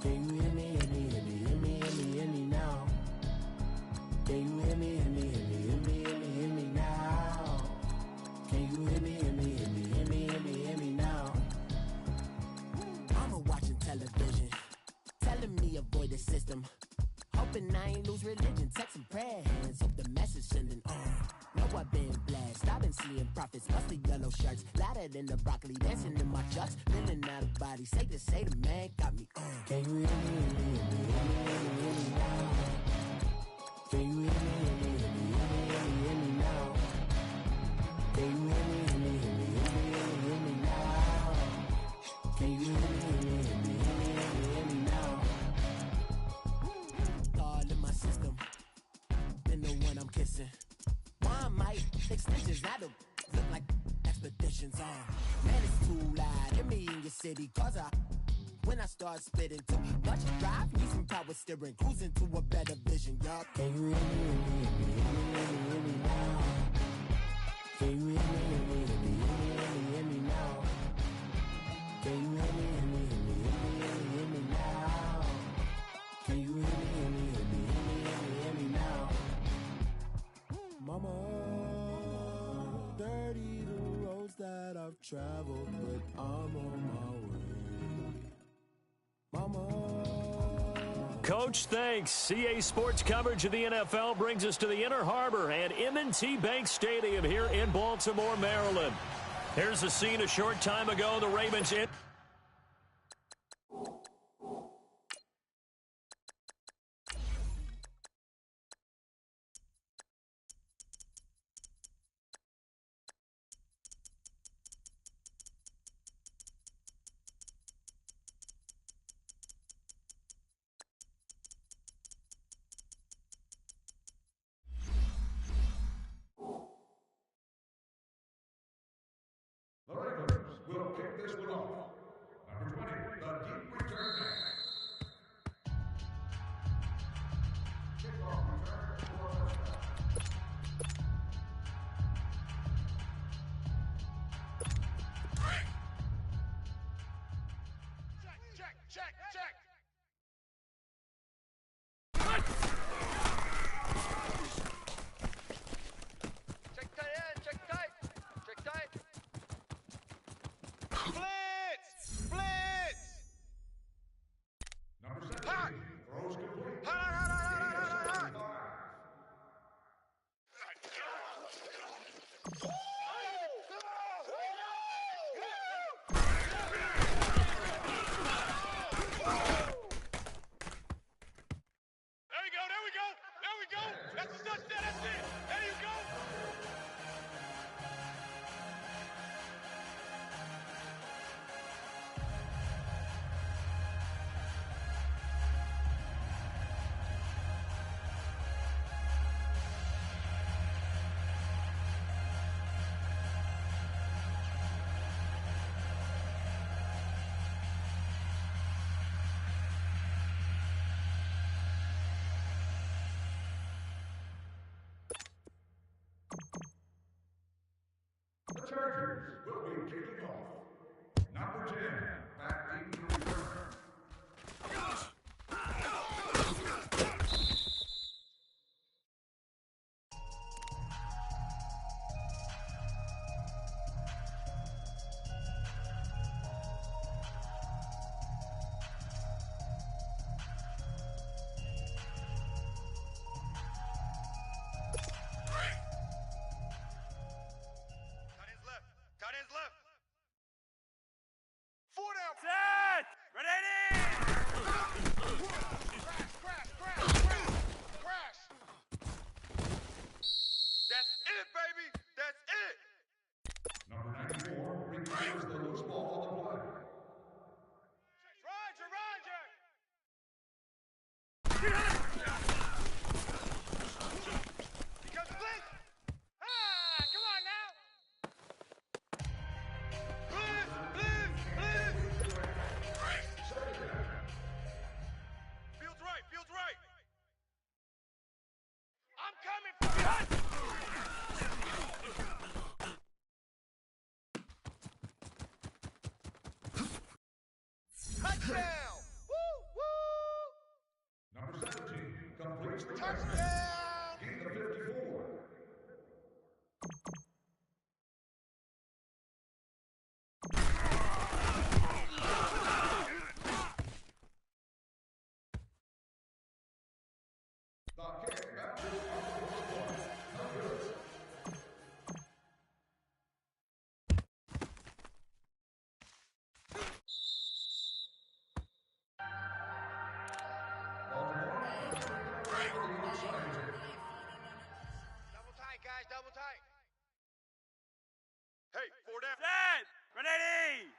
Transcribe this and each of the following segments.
Can you hear me, hear me, hear me, hear me, hear me, hear me now? Can you hear me, hear me, hear me, hear me, hear me, hear me now? Can you hear me, hear me, hear me, hear me, hear me, hear me now? Mama watching television, telling me avoid the system. Hoping I ain't lose religion, texting prayer hands, hope the message sending on. Know I've been blessed, I've been seeing prophets, mostly yellow shirts, louder than the broccoli, dancing in my chucks, feeling out of body, say the man got me on. Can you hear me, hear me, hear me, hear me, hear me, hear me now? Can you hear me, hear me, hear me, hear me, hear me, hear me now? Can you hear me, hear me, hear me, hear me, hear me, hear me now? Can you hear me, hear me, hear me, hear me, hear me, hear me now? All in my system, then the one I'm kissing. One might extensions, I don't look like expeditions on. Man, it's too loud, hear me in your city, cause when I start spitting too much drive, need some power steering, cruising to a better vision, y'all. Can you hear me, hear me, hear me, hear me, hear me, hear me now? Can you hear me, hear me, hear me, hear me, hear me, hear me now? Can you hear me, hear me, hear me, hear me, hear me, hear me now? Can you hear me, hear me, hear me, hear me, hear me, hear me now? Mama, dirty the roads that I've traveled, but I'm on my way. Mama. Coach, thanks. CA Sports coverage of the NFL brings us to the Inner Harbor and M&T Bank Stadium here in Baltimore, Maryland. Here's the scene a short time ago. The Ravens in. The Ravens will kick this one off. Number 20, the deep return man. Kickoff return for a touchdown. Check. Check tight. Blitz! Number 17, throws complete. Hot! There we go. That's a touchdown. That's it. There you go. The Chargers will be kicking off. Number 10, back deep to return. Tight ends left. 4 down. Set! Ready? Crash. That's it, baby. That's it. Number 94 recovers the loose ball on the play. Roger! Because blitz. Come on now! Blitz. Fields right. I'm coming for you! Touchdown. Woo! Touchdown! Gain of 54. The kick bounces off the score. No good. Baltimore, on the outside here. Double tight, guys, double tight. Hey, 4 down. Set! Ready!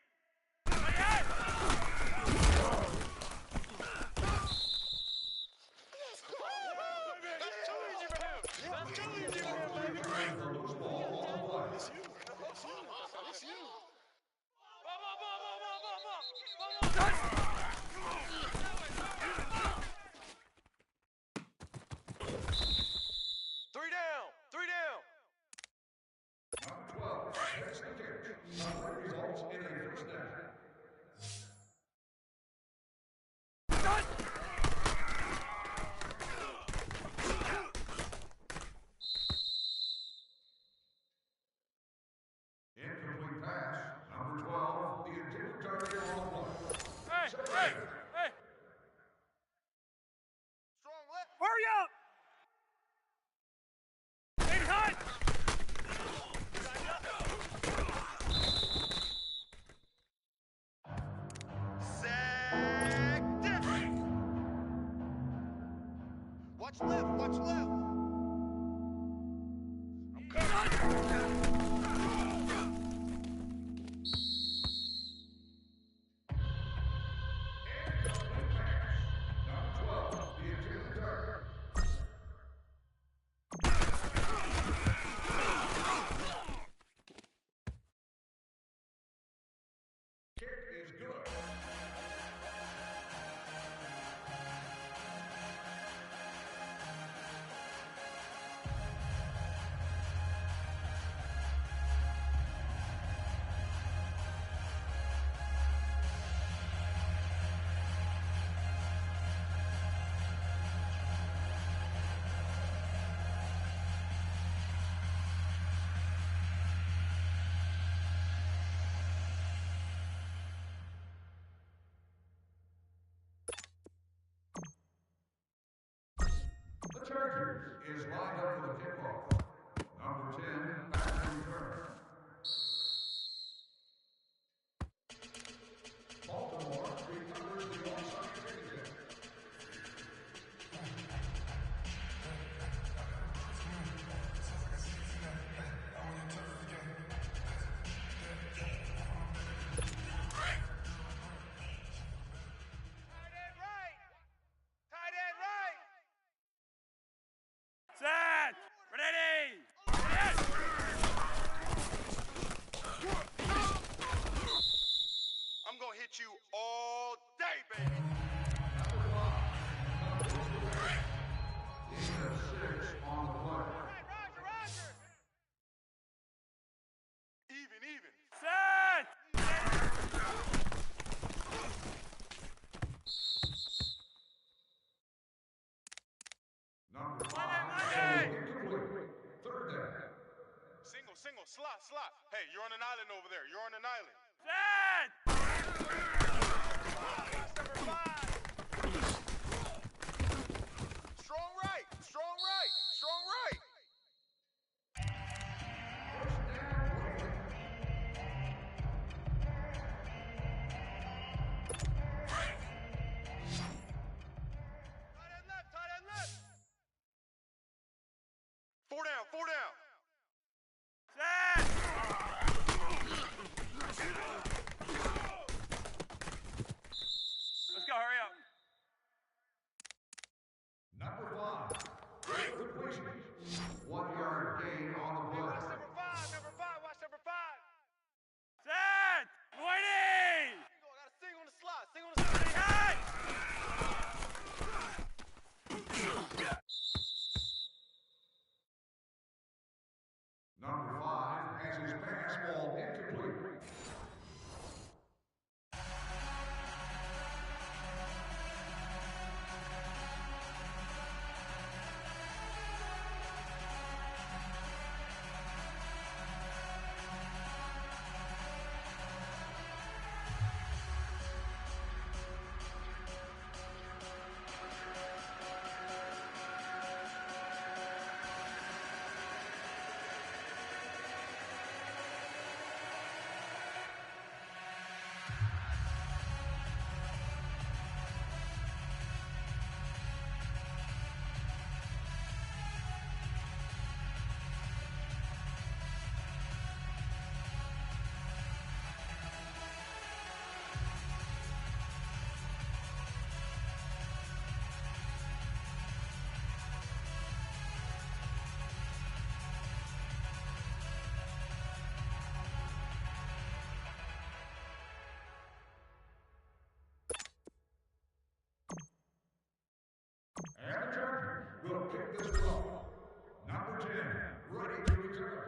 That's too easy for him. That's too easy for him, baby. The loose ball on the play. It's you. Three down. Number 12 takes the kick. Number results in a first down. Incomplete pass. Number 12, the intended target on the play. Hey! Strong left. Hurry up! Big hunt! Sack. Watch left. I'm coming. Number 12, the intended target. Kick is good. The Chargers is lined up for the kickoff. Number 10, back to return. Baltimore recovers the onside kick. Tight end right. Set! Ready! I'm gonna hit you all day, baby. Gain of 6 on the play. Right, Roger. Even. Set! Number 5, Monday! incomplete. Third down. Single, slot. Hey, you're on an island over there. You're on an island. Set! Number 5. Strong right. Tight end left. 4 down. Set! Let's go, hurry up. Number 5, great completion. 1 yard gain on the play. Number 5. Watch number 5. Set! Waiting! I got a sing on the slot. Cut! Number 5 has his pass ball incomplete. ready to return.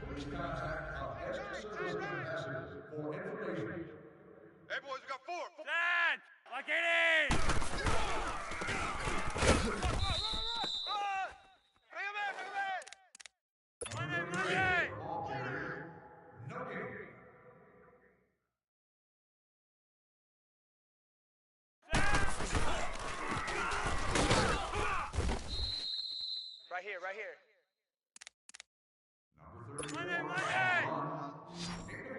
Please contact our guest service ambassador for information. Hey, boys, we got four. Set! Locating! Bring him in, bring him in. Monday, Monday! All carriers, no game. Right here, right here. Number 34. Monday, Monday!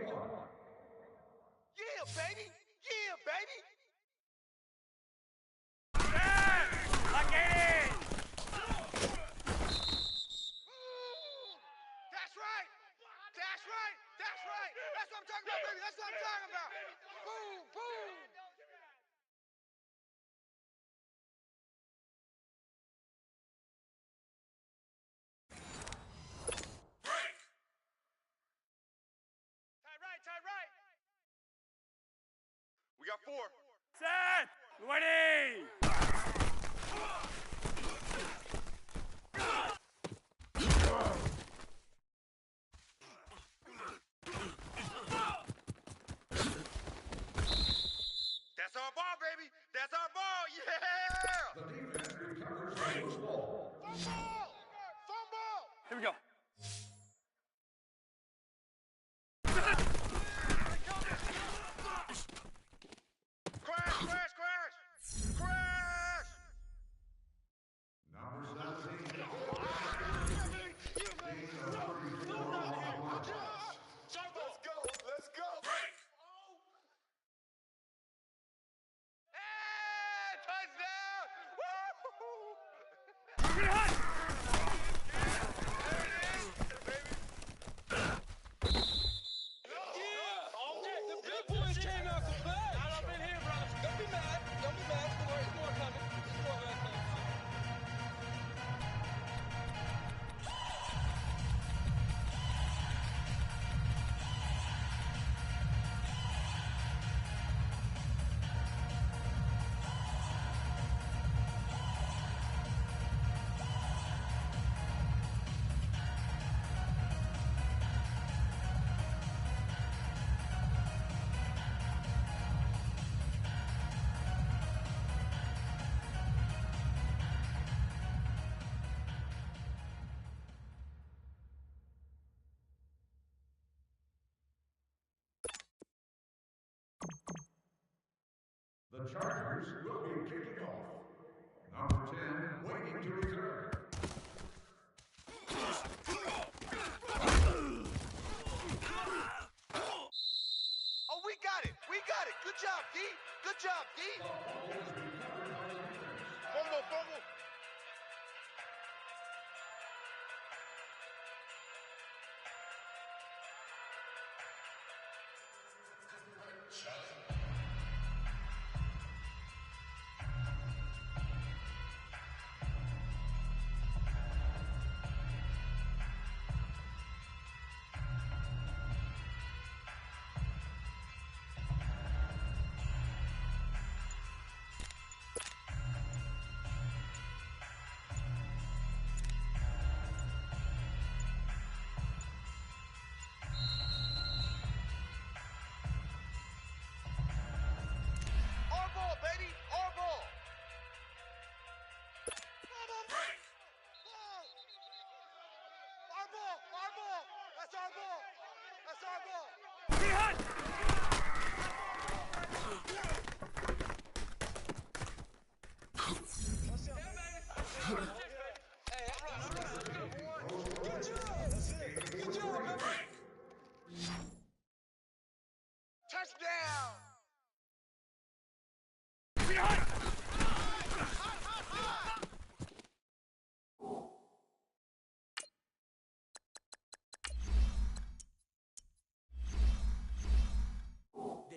81. Yeah, baby! Yeah, baby! Set! Locating! That's right! That's right! That's right! That's what I'm talking about, baby! That's what I'm talking about! Boom! Boom! Tight right! We got four. Set! Ready! That's our ball, baby. That's our ball. Yeah! The defense recovers the loose ball. Fumble! Fumble! Here we go. Crash, crash, crash! Crash! Number 17. Let's go! Hey, touchdown! Woo! We're gonna hunt! The big boys came out to play. Not up in here, bro. Don't be mad. Don't be mad. There's more coming. There's more coming. The Chargers will be kicking off. Number 10, waiting to return. Oh, we got it! We got it! Good job, D! Good job, D! Fumble, fumble!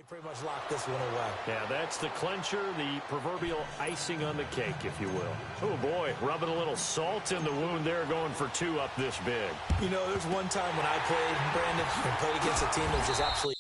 pretty much locked this one away. Yeah, that's the clincher, the proverbial icing on the cake, if you will. Oh, boy, rubbing a little salt in the wound there, going for two up this big. You know, there's one time when I played, Brandon, and played against a team that was just absolutely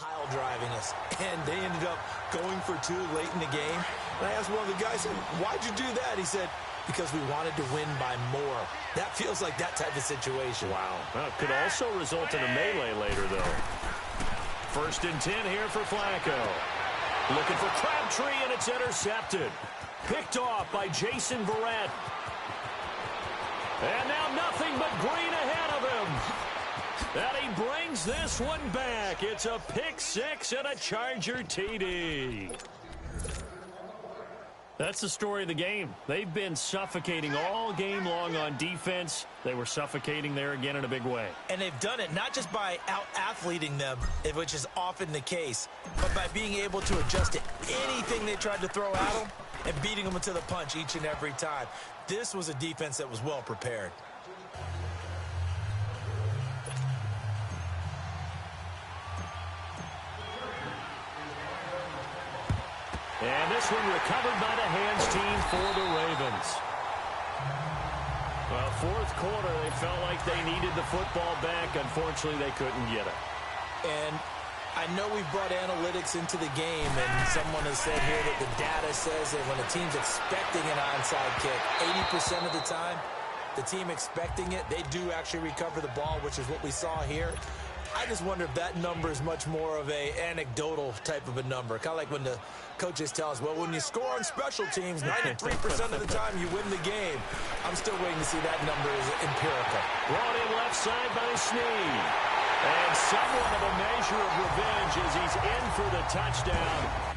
pile driving us. And they ended up going for two late in the game. And I asked one of the guys, why'd you do that? He said, because we wanted to win by more. That feels like that type of situation. Wow. Well, it could also result in a melee later, though. 1st and 10 here for Flacco. Looking for Crabtree, and it's intercepted. Picked off by Jason Verrett. And now nothing but green ahead of him. And he brings this one back. It's a pick six and a Charger TD. That's the story of the game. They've been suffocating all game long on defense. They were suffocating there again in a big way. And they've done it not just by out-athleting them, which is often the case, but by being able to adjust to anything they tried to throw at them and beating them to the punch each and every time. This was a defense that was well prepared. And this one recovered by the hands team for the Ravens. Well, 4th quarter, they felt like they needed the football back. Unfortunately, they couldn't get it. And I know we've brought analytics into the game, and someone has said here that the data says that when a team's expecting an onside kick, 80% of the time, the team expecting it, they do actually recover the ball, which is what we saw here. I just wonder if that number is much more of a anecdotal type of a number. Kind of like when the coaches tell us, well, when you score on special teams, 93% of the time you win the game. I'm still waiting to see that number is empirical. Brought in left side by Snead. And somewhat of a measure of revenge as he's in for the touchdown.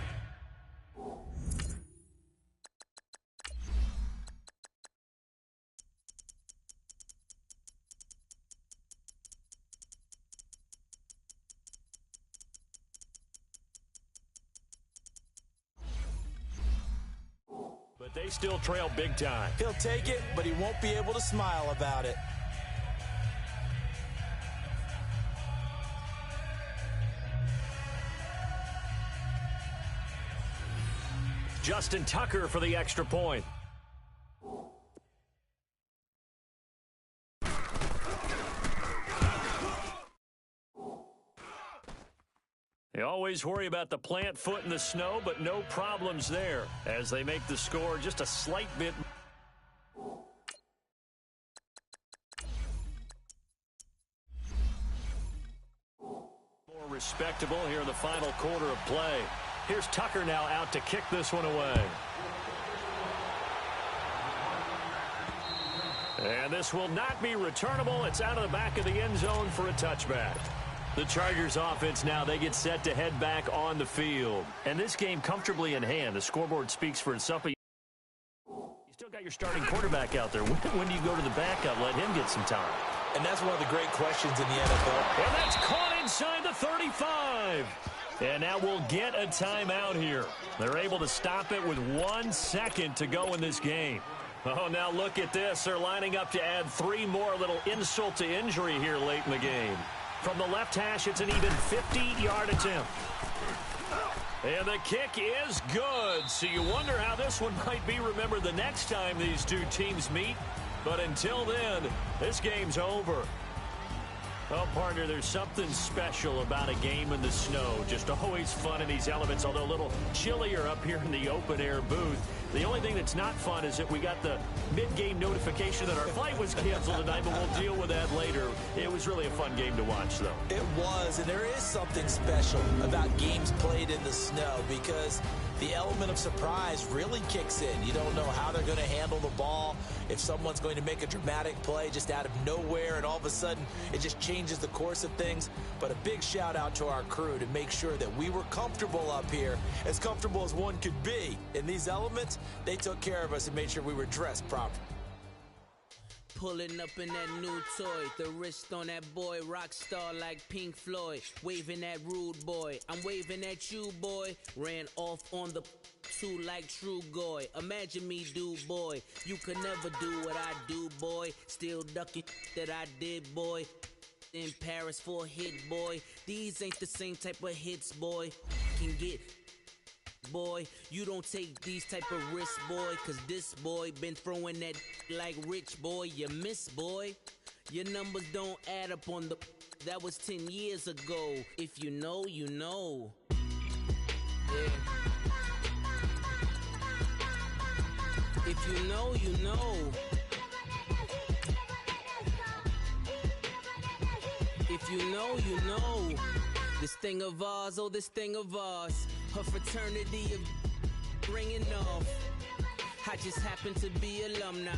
But they still trail big time. He'll take it, but he won't be able to smile about it. Justin Tucker for the extra point. They always worry about the plant foot in the snow, but no problems there as they make the score just a slight bit. More respectable here in the final quarter of play. Here's Tucker now out to kick this one away. And this will not be returnable. It's out of the back of the end zone for a touchback. The Chargers offense now, they get set to head back on the field. And this game comfortably in hand. The scoreboard speaks for itself. You still got your starting quarterback out there. When do you go to the backup? Let him get some time. And that's one of the great questions in the NFL. And that's caught inside the 35. And now we'll get a timeout here. They're able to stop it with 1 second to go in this game. Oh, now look at this. They're lining up to add 3 more, little insult to injury here late in the game. From the left hash, it's an even 50-yard attempt. And the kick is good. So you wonder how this one might be remembered the next time these two teams meet. But until then, this game's over. Well, partner, there's something special about a game in the snow. Just always fun in these elements, although a little chillier up here in the open-air booth. The only thing that's not fun is that we got the mid-game notification that our flight was canceled tonight, but we'll deal with that later. It was really a fun game to watch, though. It was, and there is something special about games played in the snow because the element of surprise really kicks in. You don't know how they're going to handle the ball, if someone's going to make a dramatic play just out of nowhere, and all of a sudden it just changes the course of things. But a big shout out to our crew to make sure that we were comfortable up here, as comfortable as one could be. In these elements, they took care of us and made sure we were dressed properly. Pulling up in that new toy, the wrist on that boy, rock star like Pink Floyd, waving at rude boy, I'm waving at you boy, ran off on the two like True Goy, imagine me do boy, you could never do what I do boy, still ducking that I did boy, in Paris for a hit boy, these ain't the same type of hits boy, can get boy, you don't take these type of risks, boy, cause this boy been throwing that like rich boy, you miss, boy. Your numbers don't add up on the... That was 10 years ago. If you know, you know. Yeah. If you know, you know. If you know, you know. This thing of ours, oh, this thing of ours. Her fraternity of ringing off. I just happen to be alumni.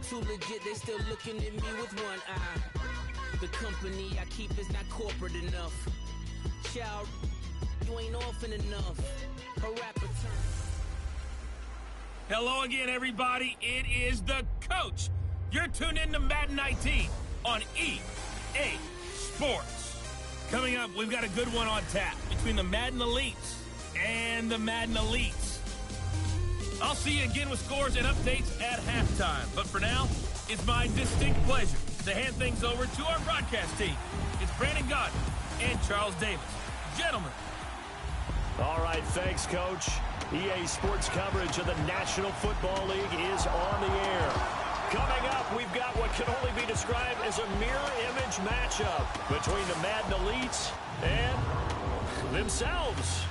Too legit, they still looking at me with one eye. The company I keep is not corporate enough. Child, you ain't orphan enough. A rapper turn. Hello again, everybody. It is the coach. You're tuned in to Madden 19 on EA Sports. Coming up, we've got a good one on tap between the Madden Elites and the Madden Elites. I'll see you again with scores and updates at halftime. But for now, it's my distinct pleasure to hand things over to our broadcast team. It's Brandon Godden and Charles Davis. Gentlemen. All right, thanks, Coach. EA Sports coverage of the National Football League is on the air. Coming up, we've got what can only be described as a mirror image matchup between the Madden Elites and themselves.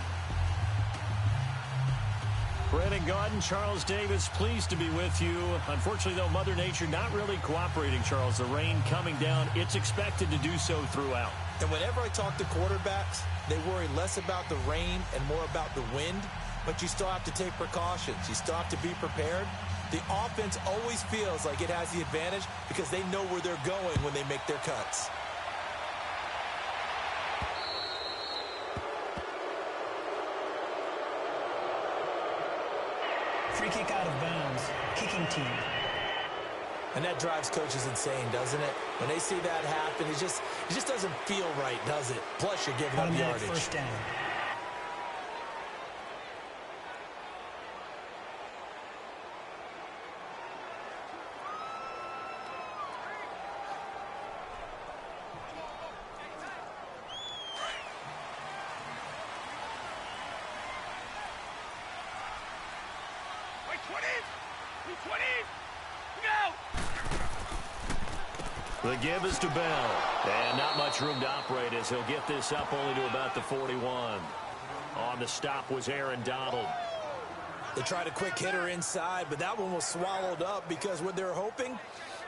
Brandon Godden, Charles Davis, pleased to be with you. Unfortunately, though, Mother Nature not really cooperating, Charles. The rain coming down, it's expected to do so throughout. And whenever I talk to quarterbacks, they worry less about the rain and more about the wind. But you still have to take precautions. You still have to be prepared. The offense always feels like it has the advantage because they know where they're going when they make their cuts. Free kick out of bounds. Kicking team. And that drives coaches insane, doesn't it? When they see that happen, it just doesn't feel right, does it? Plus, you're giving up yardage. First down. The give is to Bell. And not much room to operate as he'll get this up only to about the 41. On the stop was Aaron Donald. They tried a quick hitter inside, but that one was swallowed up because what they're hoping,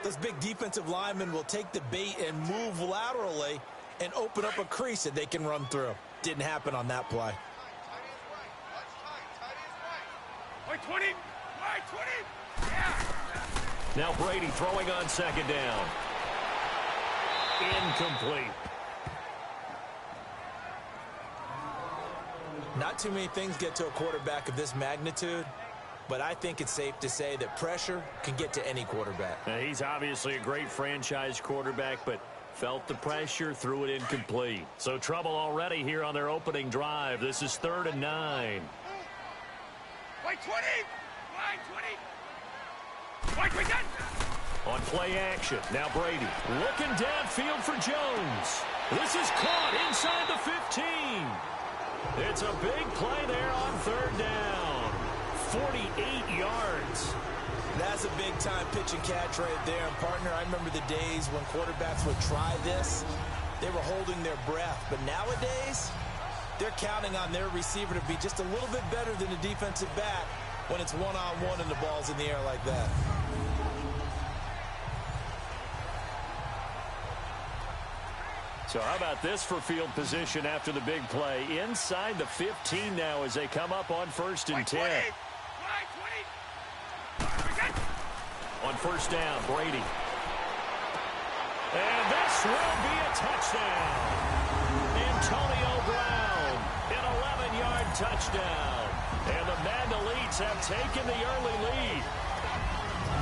this big defensive lineman will take the bait and move laterally and open up a crease that they can run through. Didn't happen on that play. Wait, 20! Wait, 20! Yeah! Now Brady throwing on second down. Incomplete. Not too many things get to a quarterback of this magnitude, but I think it's safe to say that pressure can get to any quarterback. Now, he's obviously a great franchise quarterback, but felt the pressure, threw it incomplete. So trouble already here on their opening drive. This is 3rd and 9. Wait, 20! Wait, 20! Wait, we got... On play action, now Brady looking downfield for Jones. This is caught inside the 15. It's a big play there on 3rd down. 48 yards. That's a big-time pitch and catch right there. And, partner, I remember the days when quarterbacks would try this. They were holding their breath. But nowadays, they're counting on their receiver to be just a little bit better than the defensive back when it's one-on-one and the ball's in the air like that. So how about this for field position after the big play? Inside the 15 now as they come up on 1st and 10. On 1st down, Brady. And this will be a touchdown. Antonio Brown, an 11-yard touchdown. And the Madden Elites have taken the early lead.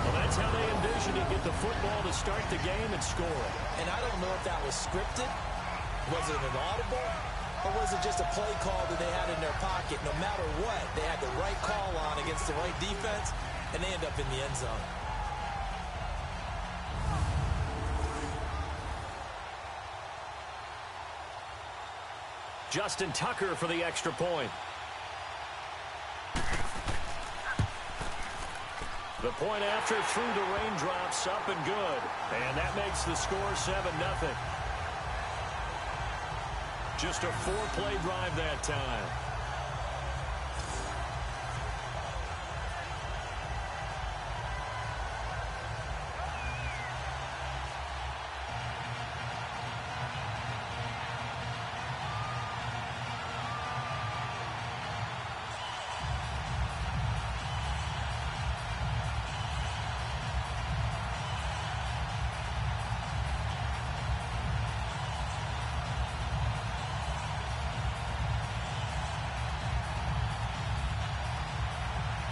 Well, that's how they envisioned to get the football to start the game and score. And I don't know if that was scripted. Was it an audible? Or was it just a play call that they had in their pocket? No matter what, they had the right call on against the right defense, and they end up in the end zone. Justin Tucker for the extra point. The The point after through the raindrops, up and good. And that makes the score 7-0. Just a 4-play drive that time.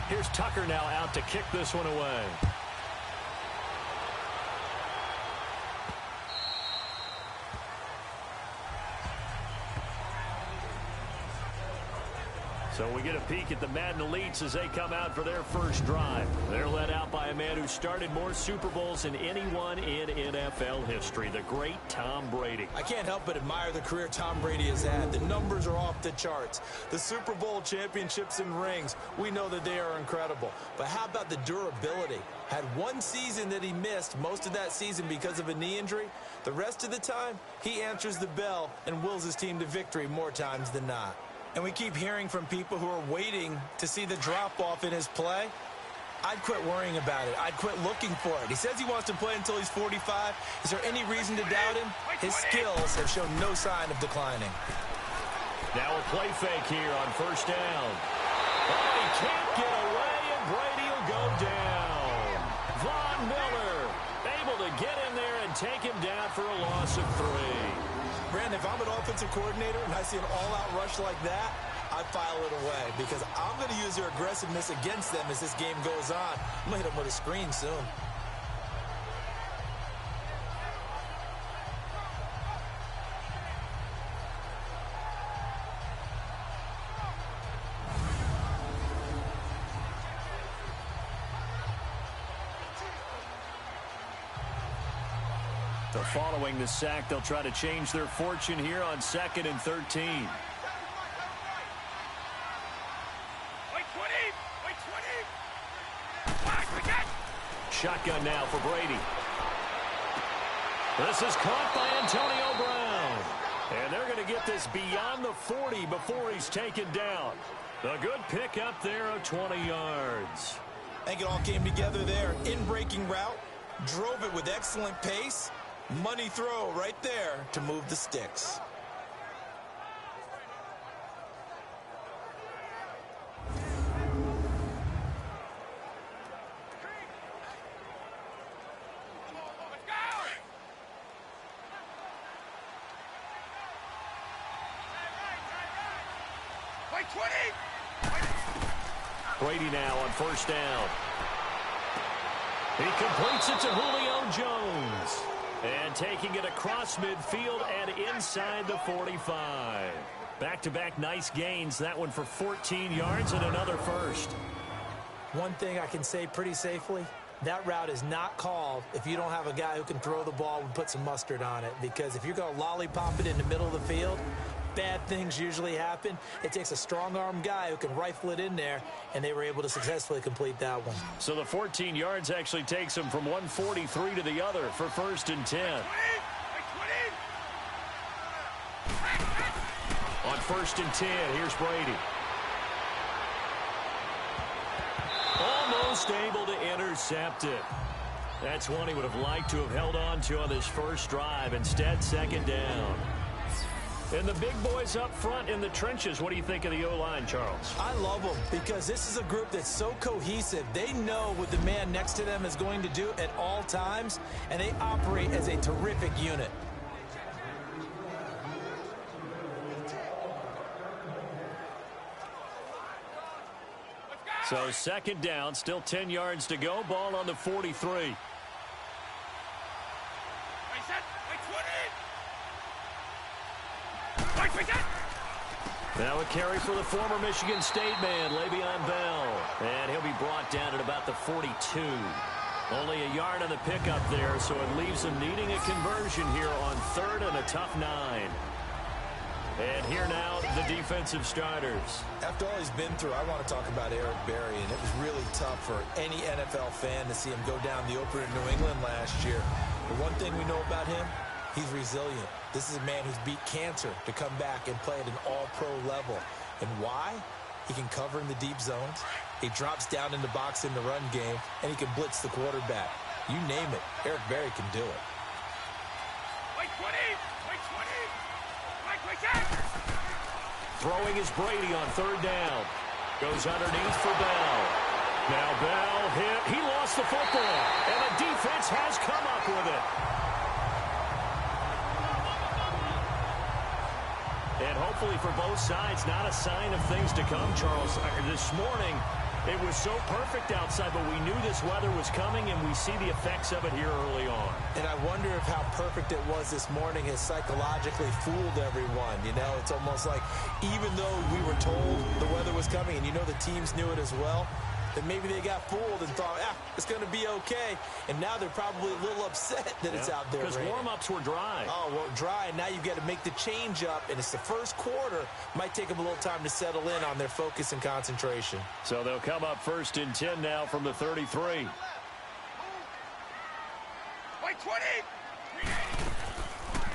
Here's Tucker now out to kick this one away. So we get a peek at the Madden Elites as they come out for their first drive. They're led out by a man who started more Super Bowls than anyone in NFL history, the great Tom Brady. I can't help but admire the career Tom Brady has had. The numbers are off the charts. The Super Bowl championships and rings, we know that they are incredible. But how about the durability? Had one season that he missed, most of that season because of a knee injury. The rest of the time, he answers the bell and wills his team to victory more times than not. And we keep hearing from people who are waiting to see the drop-off in his play. I'd quit worrying about it. I'd quit looking for it. He says he wants to play until he's 45. Is there any reason to doubt him? His skills have shown no sign of declining. Now a play fake here on first down. Oh, he can't get away, and Brady will go down. Von Miller able to get in there and take him down for a loss of 3. Brandon, if I'm an offensive coordinator and I see an all-out rush like that, I file it away because I'm going to use their aggressiveness against them as this game goes on. I'm going to hit them with a screen soon. So following the sack, they'll try to change their fortune here on 2nd and 13. Shotgun now for Brady. This is caught by Antonio Brown. And they're going to get this beyond the 40 before he's taken down. A good pick up there of 20 yards. I think it all came together there. In-breaking route. Drove it with excellent pace. Money throw right there to move the sticks. Brady now on first down. He completes it to Julio Jones. And taking it across midfield and inside the 45. Back-to-back nice gains. That one for 14 yards and another first. One thing I can say pretty safely, that route is not called if you don't have a guy who can throw the ball and put some mustard on it. Because if you're going to lollipop it in the middle of the field, bad things usually happen. It takes a strong-arm guy who can rifle it in there, and they were able to successfully complete that one. So the 14 yards actually takes them from 143 to the other for 1st and 10. On 1st and 10, here's Brady. Almost able to intercept it. That's one he would have liked to have held on to on this first drive. Instead, 2nd down. And the big boys up front in the trenches, what do you think of the O-line, Charles? I love them because this is a group that's so cohesive. They know what the man next to them is going to do at all times, and they operate as a terrific unit. So 2nd down, still 10 yards to go. Ball on the 43. Now a carry for the former Michigan State man, Le'Veon Bell. And he'll be brought down at about the 42. Only a yard on the pickup there, so it leaves him needing a conversion here on 3rd and a tough 9. And here now, the defensive starters. After all he's been through, I want to talk about Eric Berry, and it was really tough for any NFL fan to see him go down the opener in New England last year. The one thing we know about him, he's resilient. This is a man who's beat cancer to come back and play at an all-pro level. And why? He can cover in the deep zones. He drops down in the box in the run game, and he can blitz the quarterback. You name it, Eric Berry can do it. Wait 20! Wait 20! Wait 10! Throwing is Brady on third down. Goes underneath for Bell. Now Bell hit. He lost the football, and the defense has come up with it. And hopefully for both sides, not a sign of things to come, Charles. This morning, it was so perfect outside, but we knew this weather was coming, and we see the effects of it here early on. And I wonder if how perfect it was this morning has psychologically fooled everyone. You know, it's almost like even though we were told the weather was coming, and you know the teams knew it as well, that maybe they got fooled and thought, it's going to be okay. And now they're probably a little upset that it's out there. Because warm-ups were dry. Oh, well, dry. And now you've got to make the change up. And it's the first quarter. Might take them a little time to settle in on their focus and concentration. So they'll come up 1st and 10 now from the 33. Wait 20!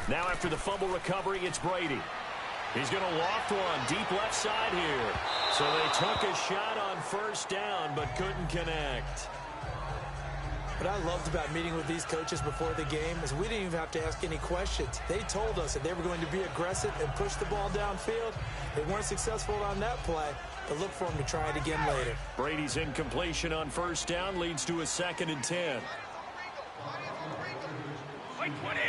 Now after the fumble recovery, it's Brady. He's going to loft one deep left side here. So they took a shot on 1st down, but couldn't connect. What I loved about meeting with these coaches before the game is we didn't even have to ask any questions. They told us that they were going to be aggressive and push the ball downfield. They weren't successful on that play, but look for them to try it again later. Brady's incompletion on 1st down leads to a 2nd and 10. Wait 20!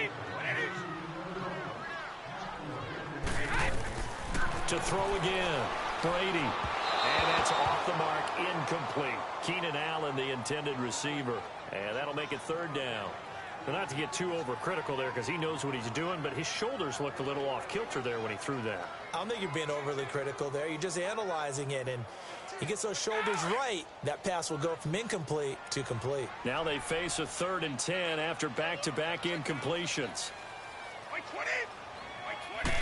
To throw again, Brady. And that's off the mark, incomplete. Keenan Allen, the intended receiver. And that'll make it 3rd down. But not to get too overcritical there because he knows what he's doing, but his shoulders looked a little off kilter there when he threw that. I don't think you're being overly critical there. You're just analyzing it, and he gets those shoulders right. That pass will go from incomplete to complete. Now they face a 3rd and 10 after back-to-back incompletions. Wait 20! Wait 20!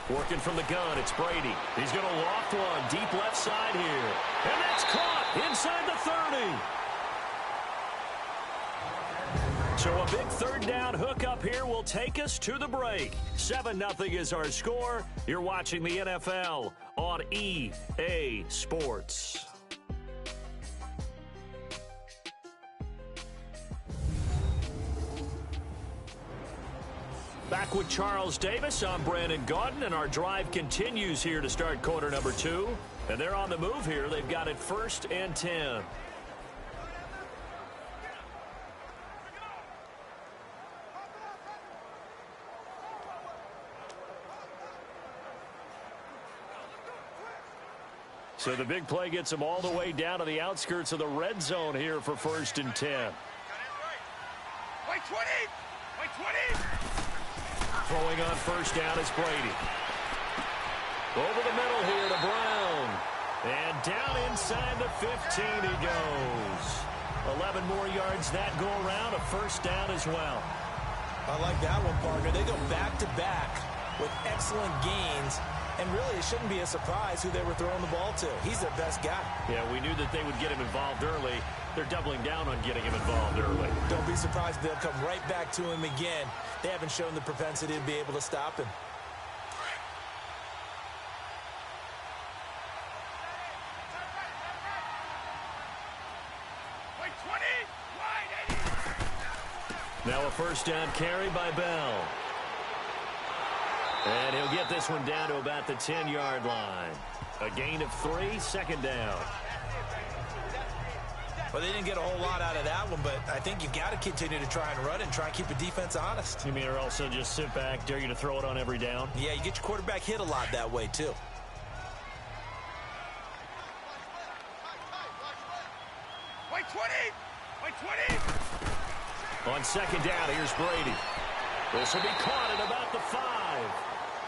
Working from the gun, it's Brady. He's going to loft one deep left side here. And that's caught inside the 30. So a big 3rd down hookup here will take us to the break. 7-0 is our score. You're watching the NFL on EA Sports. Back with Charles Davis, I'm Brandon Gaudin, and our drive continues here to start quarter number 2. And they're on the move here. They've got it 1st and 10. So the big play gets them all the way down to the outskirts of the red zone here for 1st and 10. Wait 20! Wait 20! Throwing on 1st down is Brady. Over the middle here to Brown. And down inside the 15 he goes. 11 more yards that go around, a 1st down as well. I like that one, partner. They go back-to-back with excellent gains. And really, it shouldn't be a surprise who they were throwing the ball to. He's their best guy. Yeah, we knew that they would get him involved early. They're doubling down on getting him involved early. Don't be surprised if they'll come right back to him again. They haven't shown the propensity to be able to stop him. Wait 20! Wide 80! Now a 1st down carry by Bell. And he'll get this one down to about the 10-yard line. A gain of 3, 2nd down. Well, they didn't get a whole lot out of that one, but I think you've got to continue to try and run and try and keep the defense honest. You mean or also just sit back, dare you to throw it on every down? Yeah, you get your quarterback hit a lot that way, too. Wait 20! Wait 20! On 2nd down, here's Brady. This will be caught at about the 5.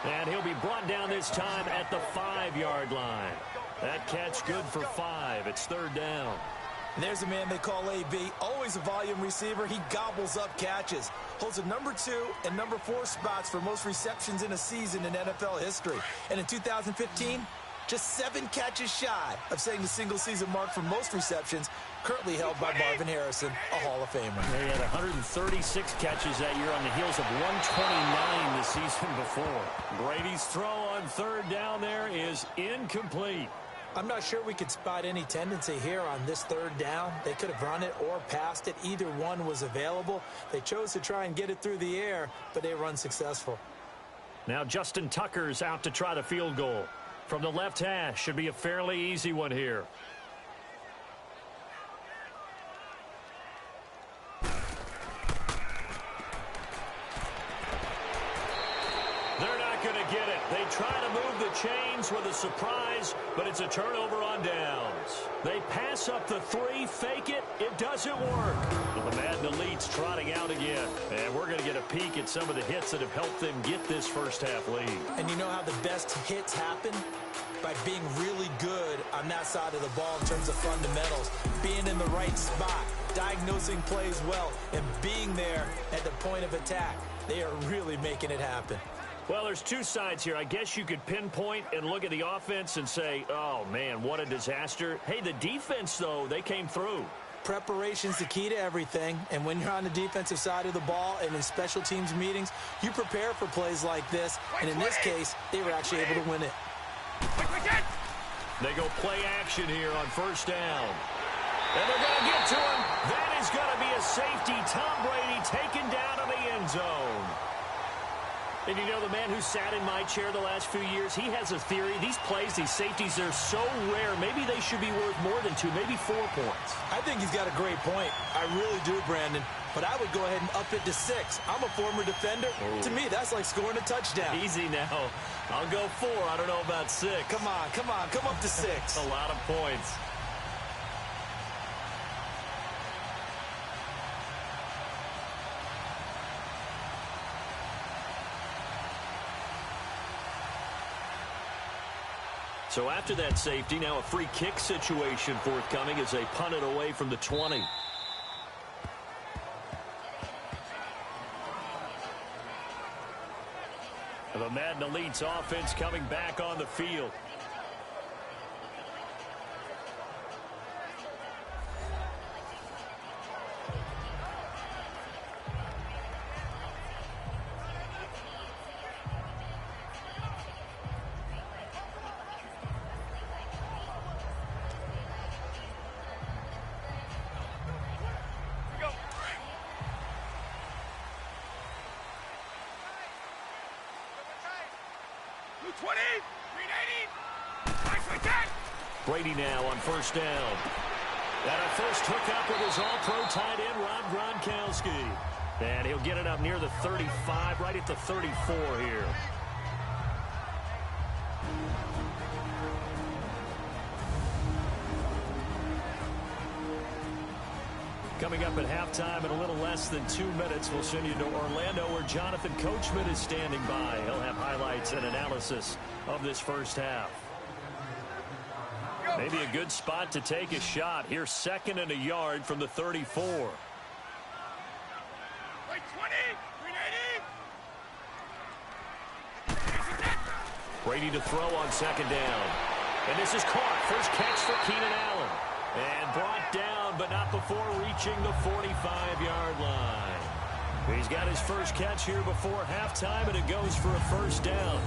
And he'll be brought down this time at the 5-yard line. That catch good for 5. It's 3rd down. And there's a man they call AB, always a volume receiver. He gobbles up catches, holds the number 2 and number 4 spots for most receptions in a season in NFL history. And in 2015, just 7 catches shy of setting the single-season mark for most receptions, currently held by Marvin Harrison, a Hall of Famer. He had 136 catches that year on the heels of 129 the season before. Brady's throw on third down there is incomplete. I'm not sure we could spot any tendency here on this third down. They could have run it or passed it. Either one was available. They chose to try and get it through the air, but they were unsuccessful. Now Justin Tucker's out to try the field goal. From the left hash, should be a fairly easy one here. They're not going to get it. They try to move the chains with a surprise, but it's a turnover on downs. They pass up the 3, fake it. It doesn't work. The Madden Elite's trotting out again, and we're going to get a peek at some of the hits that have helped them get this first half lead. And you know how the best hits happen? By being really good on that side of the ball in terms of fundamentals, being in the right spot, diagnosing plays well, and being there at the point of attack. They are really making it happen. Well, there's 2 sides here. I guess you could pinpoint and look at the offense and say, oh, man, what a disaster. Hey, the defense, though, they came through. Preparation's the key to everything, and when you're on the defensive side of the ball and in special teams meetings, you prepare for plays like this, and in this case, they were actually able to win it. They go play action here on first down. And they're going to get to him. That is going to be a safety. Tom Brady taken down to the end zone. And you know, the man who sat in my chair the last few years, he has a theory. These plays, these safeties, they're so rare. Maybe they should be worth more than 2, maybe 4 points. I think he's got a great point. I really do, Brandon. But I would go ahead and up it to 6. I'm a former defender. Oh. To me, that's like scoring a touchdown. Easy now. I'll go 4. I don't know about 6. Come on. Come up to 6. A lot of points. So after that safety, now a free kick situation forthcoming as they punt it away from the 20. The Madden Elite's offense coming back on the field. Brady now on first down. And a first hookup with his all-pro tight end, Rob Gronkowski. And he'll get it up near the 35, right at the 34 here. Coming up at halftime in a little less than 2 minutes, we'll send you to Orlando where Jonathan Coachman is standing by. He'll have highlights and analysis of this first half. Maybe a good spot to take a shot. Here, 2nd and a yard from the 34. Brady to throw on 2nd down. And this is caught. First catch for Keenan Allen. And brought down, but not before reaching the 45-yard line. He's got his first catch here before halftime, and it goes for a first down.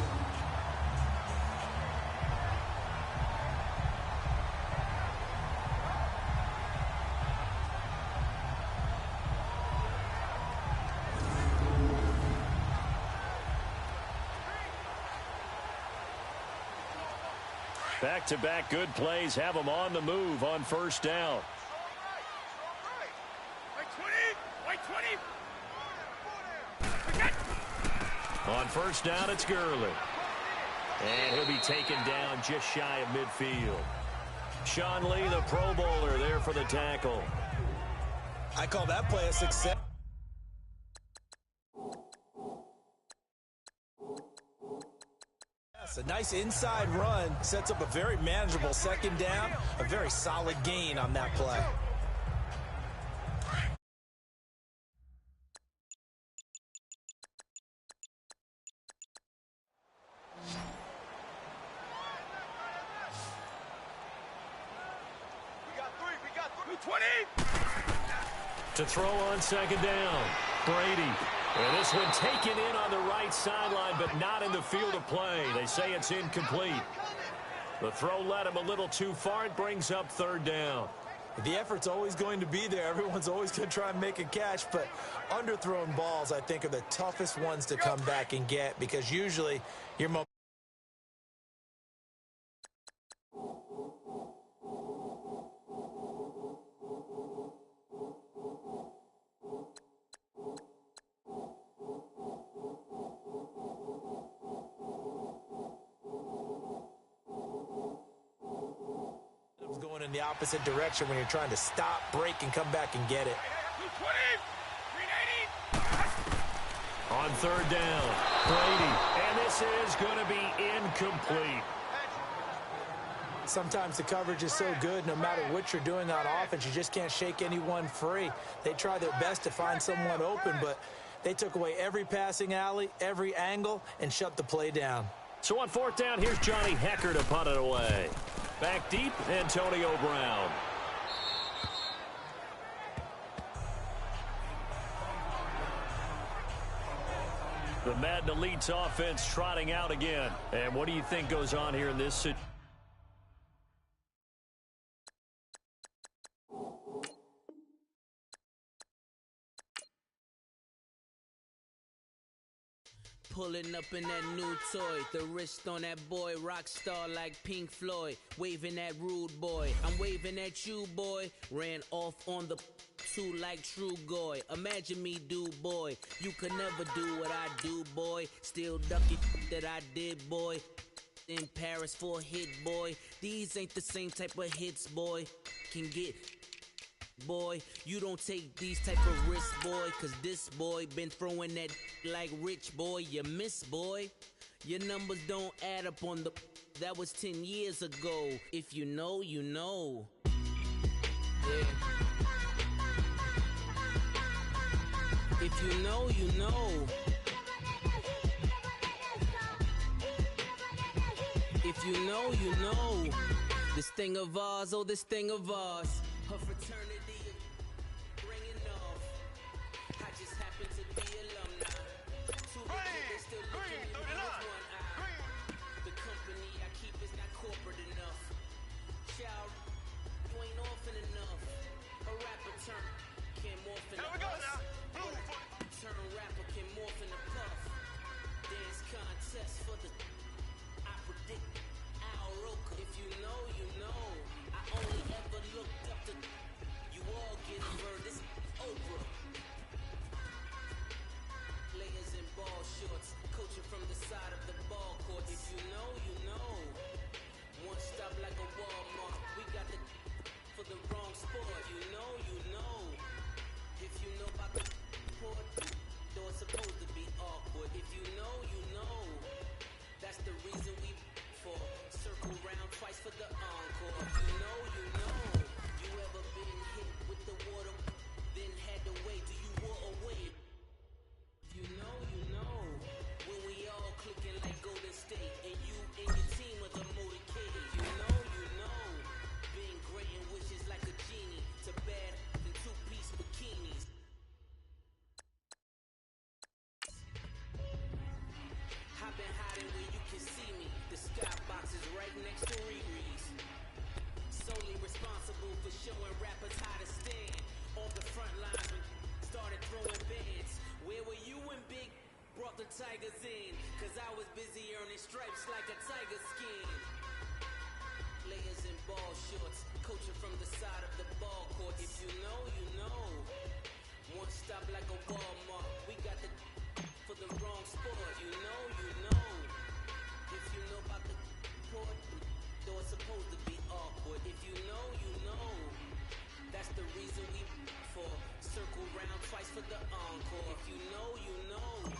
Back-to-back good plays have them on the move on first down. On first down, it's Gurley. And he'll be taken down just shy of midfield. Sean Lee, the Pro Bowler, there for the tackle. I call that play a success. A nice inside run sets up a very manageable 2nd down, a very solid gain on that play. 20! To throw on second down, Brady. And this one taken in on the right sideline, but not in the field of play. They say it's incomplete. The throw led him a little too far. It brings up third down. The effort's always going to be there. Everyone's always going to try and make a catch, but underthrown balls, I think, are the toughest ones to come back and get because usually your going in the opposite direction when you're trying to stop, break, and come back and get it. 220! 380! On third down, Brady. And this is going to be incomplete. Sometimes the coverage is so good, no matter what you're doing on offense, you just can't shake anyone free. They try their best to find someone open, but they took away every passing alley, every angle, and shut the play down. So on fourth down, here's Johnny Hecker to punt it away. Back deep, Antonio Brown. The Madden Elite's offense trotting out again. And what do you think goes on here in this situation? Pulling up in that new toy, the wrist on that boy, rock star like Pink Floyd, waving at rude boy, I'm waving at you boy, ran off on the two like true goy, imagine me do boy, you could never do what I do boy, still ducking that I did boy, in Paris for a hit boy, these ain't the same type of hits boy, can get boy, you don't take these type of risks, boy, cause this boy been throwing that like rich boy, you miss, boy. Your numbers don't add up on the, that was 10 years ago. If you know, you know. Yeah. If you know, you know. If you know, you know. This thing of ours, oh, this thing of ours. Her fraternity. Tigers in, cause I was busy earning stripes like a tiger skin. Players in ball shorts, coaching from the side of the ball court. If you know, you know. One stop like a Walmart. We got the for the wrong sport. You know, you know. If you know about the court, though it's supposed to be awkward. If you know, you know. That's the reason we for circle round twice for the encore. If you know, you know.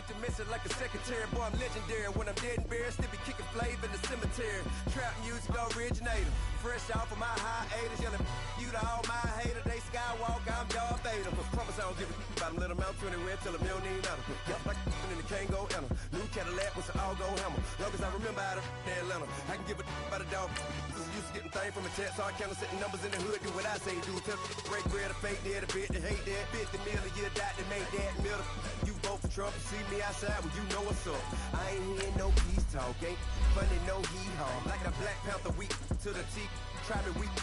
Get the message like a secretary. Boy, I'm legendary. When I'm dead and buried, still be kicking flavor in the cemetery. Trap music originator. Fresh off of my hiatus. Yelling you to all my haters. They skywalk, I'm Darth Vader. Promise I don't give a about them. Let them out 20 tell them you don't need matter. Yup, like in the Kango enter. New Cadillac with some all gold hammer. Long as I remember out of Atlanta. I can give a about a dog. I'm used to getting things from a text. So I count setting numbers in the hood. Do what I say do. Tell break bread or fake dead. A bit to hate that. 50 million a year died to make that middle. You vote for Trump. You see me outside when you know what's up. I ain't hearing no peace talk. Ain't funny no hee-haw. Like a Black Panther week to the teeth. Try me weak.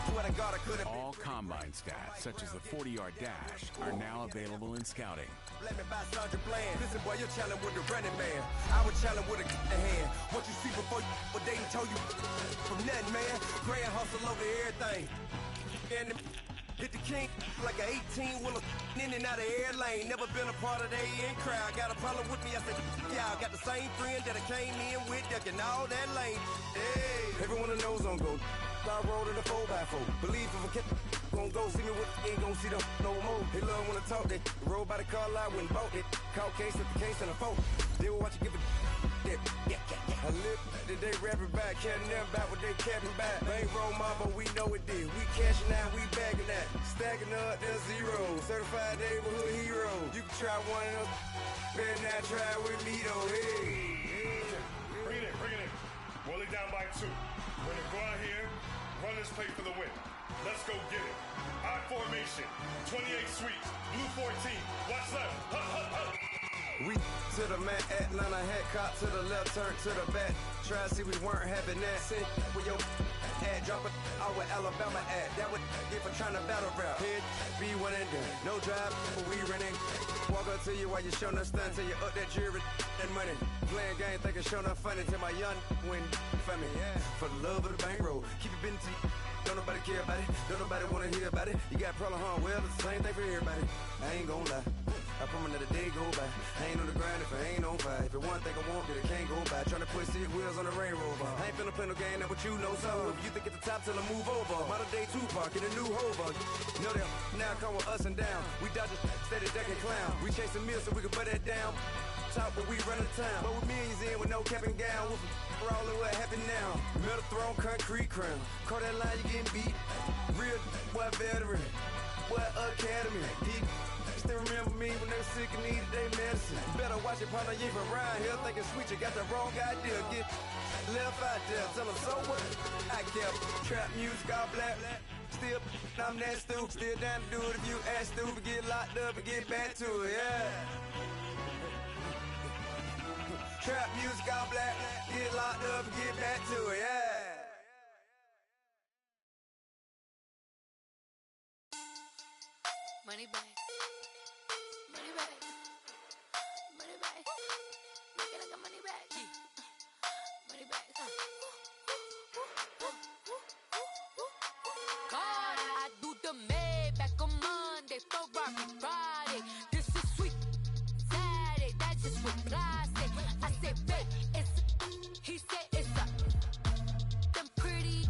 Swear to God I could have. All combine stats, such as the 40-yard dash, are now available in scouting. Let me buy Sandra Bland. Listen, boy, you're challenging with the running man. I was challenging with a hand. What you see before you, what they told you from nothing, man. Grand hustle over everything. And hit the king like an 18-wheeler in and out of air lane. Never been a part of the in crowd. Got a problem with me, I said, y'all got the same friend that I came in with, ducking all that lane. Hey, everyone knows on go. I rolled in a 4x4. Believe if I kept gon' go, see me with ain't gon' see them no more. They love when I talk, they roll by the car lot when bought it. Caught case at the case and a phone. They will watch you give it. I live that they rapping back, caring them back what they capping back. They ain't roll mama, we know it did. We cashing out, we bagging that. Stacking up, there's zero. Certified neighborhood hero. You can try one of them, better not try with me though. Hey. Bring it in. Roll it down by 2. We're gonna go out here, run this play for the win. Let's go get it. I formation, 28 sweeps, blue 14. Watch left. Hup, hup, hup. We to the man, Atlanta head cop to the left, turn to the back. Try to see we weren't having that. Send with your ad, drop it out with Alabama ad. That would get for trying to battle rap. Head, be one and done. No drive, but we running. Walk up to you while you showing us stunts till you up that jury and money. Playing game, thinking showing up funny till my young win for me. Yeah. For the love of the bankroll, keep it been to you. Don't nobody care about it, don't nobody wanna hear about it. You got problem, huh? Well, it's the same thing for everybody. I ain't gon' lie, I promise that a day go by. I ain't on the grind if I ain't on fire. If it one thing I want, then it can't go by. Tryna put 6 wheels on the Range Rover. I ain't finna play no game, that what you know. So if you think at the top till I move over, modern day Tupac in a new hover. You know that now come with us and down. We dodge steady ducking clown. We chasing meals so we can put that down. Top but we run the town. But with millions in with no cap and gown. We're all in what happened now. Metal throne, concrete crown. Call that line, you getting beat. Real boy veteran. Boy academy. He still remember me when they were sick and needed their medicine. Better watch it, partner, you even around here thinking sweet. You got the wrong idea. Get left out there. Tell them so what? I kept trap music all black. Still, I'm that stupid. Still down to do it if you ask stupid. Get locked up and get back to it, yeah. Trap music all black, get locked up and get back to it, yeah. Money back. Money back. Money back. Make it like a money back. Money back. God, I do the Maybach on Monday, Ferrari Friday. This is sweet. Saturday, that's just with plastic. I said, babe, he said it's a. Them pretty.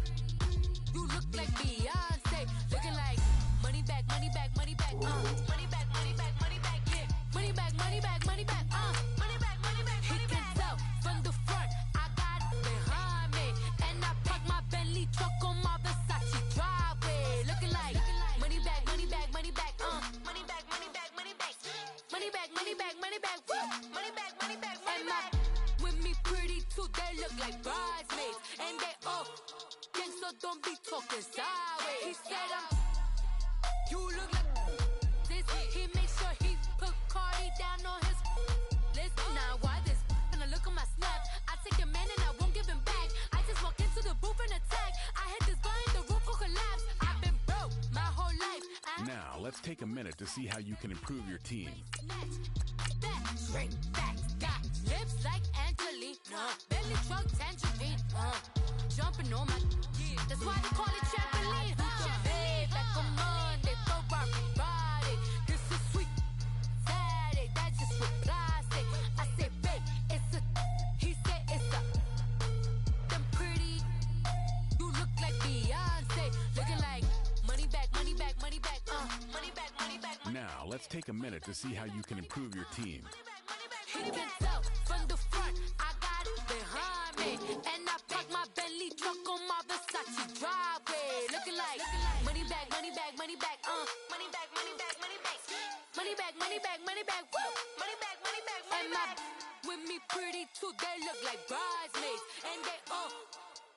You look like Beyonce. Looking like money back, money back, money back, money back, money back, money back, yeah. Money back, money back, money back, money back, money back, money back. He can tell from the front, I got it behind me. And I park my Bentley truck on my Versace driveway. Looking like money back, money back, money back, money back, money back, money back. Money back, money back, money back, woo. Money back, money back, money back. With me pretty too, they look like bridesmaids. And they all gang, so don't be talking sideways. He said you look like this. He made sure he put Cardi down on his list. Now why this? When I look at my snap, I take a man and I won't give him back. I just walk into the booth and attack. I hit this guy in the roof will collapse. I've been broke my whole life. Now, let's take a minute to see how you can improve your team. Straight back, got lips like Angelina. Belly truck tangerine. Jumping on my. That's why they call it trampoline. Back on Monday, Ferrari Friday. This is sweet. Saturday, that's just with plastic. I said, babe, it's a. He said it's a. Them pretty. You look like Beyonce. Looking like money back, money back, money back, money back, money back. Now, let's take a minute to see how you can improve your team. He can tell from the front, I got it behind me. And I park my Bentley truck on my Versace driveway. Looking like money bag, money bag, money bag, money bag, money bag, money bag. Money bag, money bag, money bag, woo. Money bag, money bag, money bag. With me pretty too, they look like bridesmaids. And they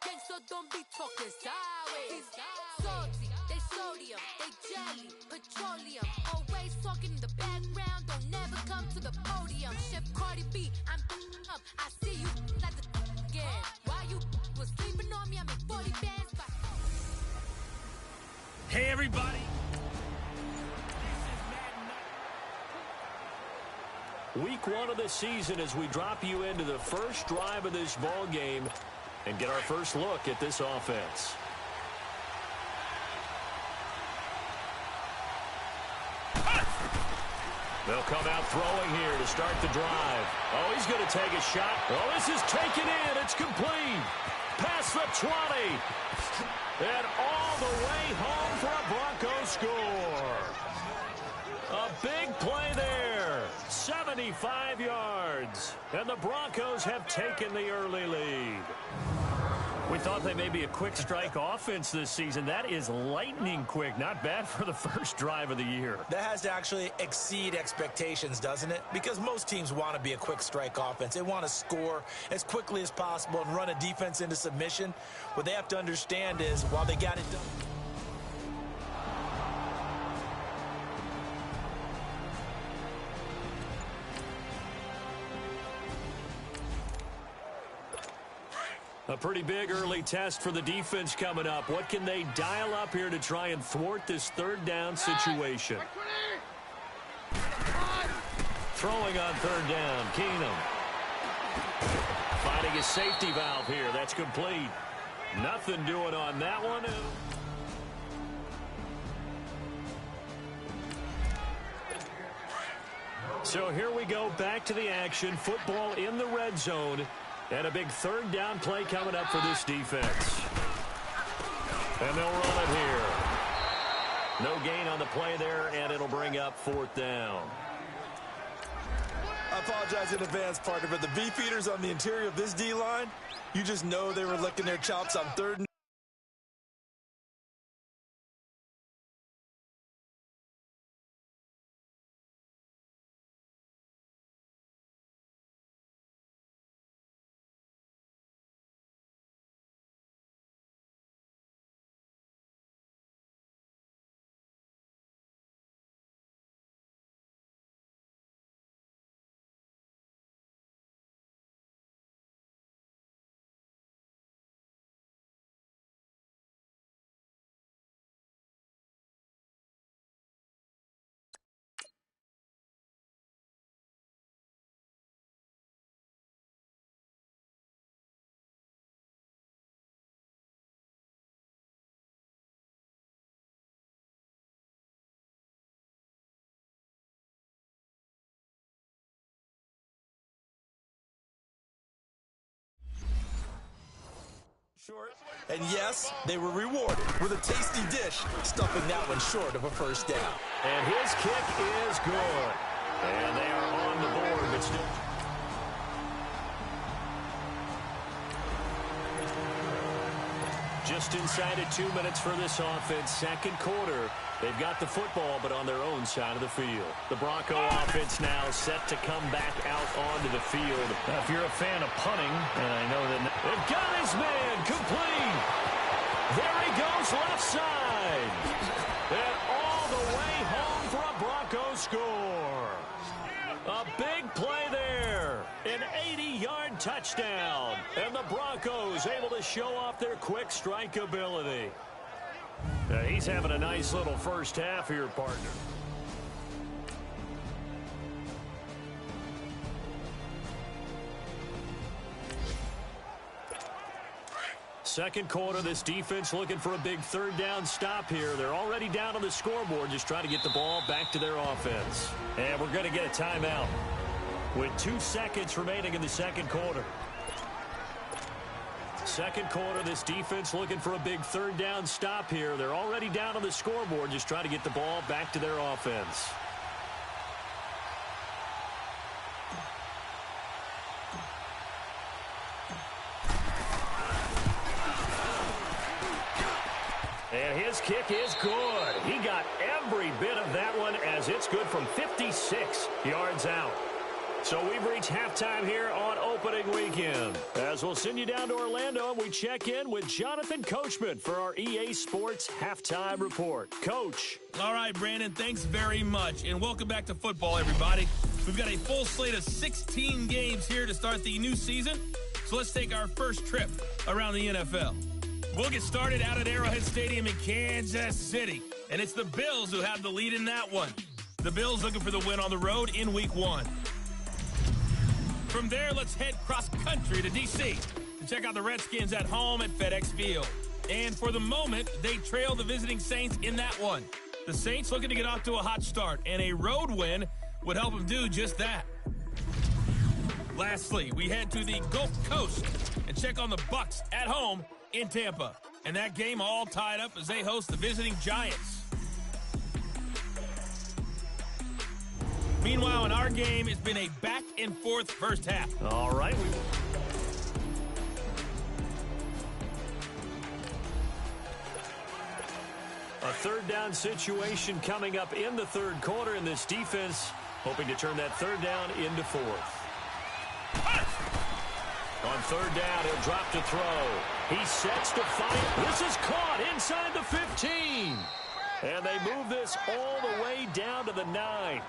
gang, so don't be talking sideways. Salty, they sodium, they jelly, petroleum. Always talking in the background, don't never come to the podium. Chef Cardi B, I'm up, I see you like the again. Why you was sleeping on me, I make 40 bands by... Hey, everybody. Week 1 of the season as we drop you into the first drive of this ball game and get our first look at this offense. They'll come out throwing here to start the drive. Oh, he's going to take a shot. Oh, this is taken in. It's complete. Past the 20. And all the way home for a Broncos score. A big play there. 75 yards. And the Broncos have taken the early lead. We thought they may be a quick strike offense this season. That is lightning quick. Not bad for the first drive of the year. That has to actually exceed expectations, doesn't it? Because most teams want to be a quick strike offense. They want to score as quickly as possible and run a defense into submission. What they have to understand is while they got it done. A pretty big early test for the defense coming up. What can they dial up here to try and thwart this third down situation? Throwing on third down, Keenum. Finding a safety valve here. That's complete. Nothing doing on that one. So here we go, back to the action. Football in the red zone. And a big third down play coming up for this defense. And they'll run it here. No gain on the play there, and it'll bring up fourth down. I apologize in advance, partner, but the beefeaters on the interior of this D-line, you just know they were licking their chops on third and short. And yes, they were rewarded with a tasty dish, stuffing that one short of a first down. And his kick is good. And they are on the board, but still. Just inside of 2 minutes for this offense. Second quarter. They've got the football, but on their own side of the field. The Bronco offense now set to come back out onto the field. Now, if you're a fan of punting, and I know that... They've got his man complete. There he goes left side. And all the way home for a Bronco score. A big play there. An 80-yard touchdown. And the Broncos able to show off their quick strike ability. He's having a nice little first half here, partner. Second quarter, this defense looking for a big third down stop here. They're already down on the scoreboard, just trying to get the ball back to their offense. And we're going to get a timeout with 2 seconds remaining in the second quarter. Second quarter, this defense looking for a big third down stop here. They're already down on the scoreboard, just trying to get the ball back to their offense. And his kick is good. He got every bit of that one as it's good from 56 yards out. So we've reached halftime here on opening weekend. As we'll send you down to Orlando, and we check in with Jonathan Coachman for our EA Sports Halftime Report. Coach. All right, Brandon, thanks very much. And welcome back to football, everybody. We've got a full slate of 16 games here to start the new season. So let's take our first trip around the NFL. We'll get started out at Arrowhead Stadium in Kansas City. And it's the Bills who have the lead in that one. The Bills looking for the win on the road in Week 1. From there, let's head cross-country to D.C. to check out the Redskins at home at FedEx Field. And for the moment, they trail the visiting Saints in that one. The Saints looking to get off to a hot start, and a road win would help them do just that. Lastly, we head to the Gulf Coast and check on the Bucs at home in Tampa. And that game all tied up as they host the visiting Giants. Meanwhile, in our game, it's been a back-and-forth first half. All right. A third down situation coming up in the third quarter, and this defense hoping to turn that third down into fourth. On third down, he'll drop to throw. He sets to fight. This is caught inside the 15. And they move this all the way down to the 9.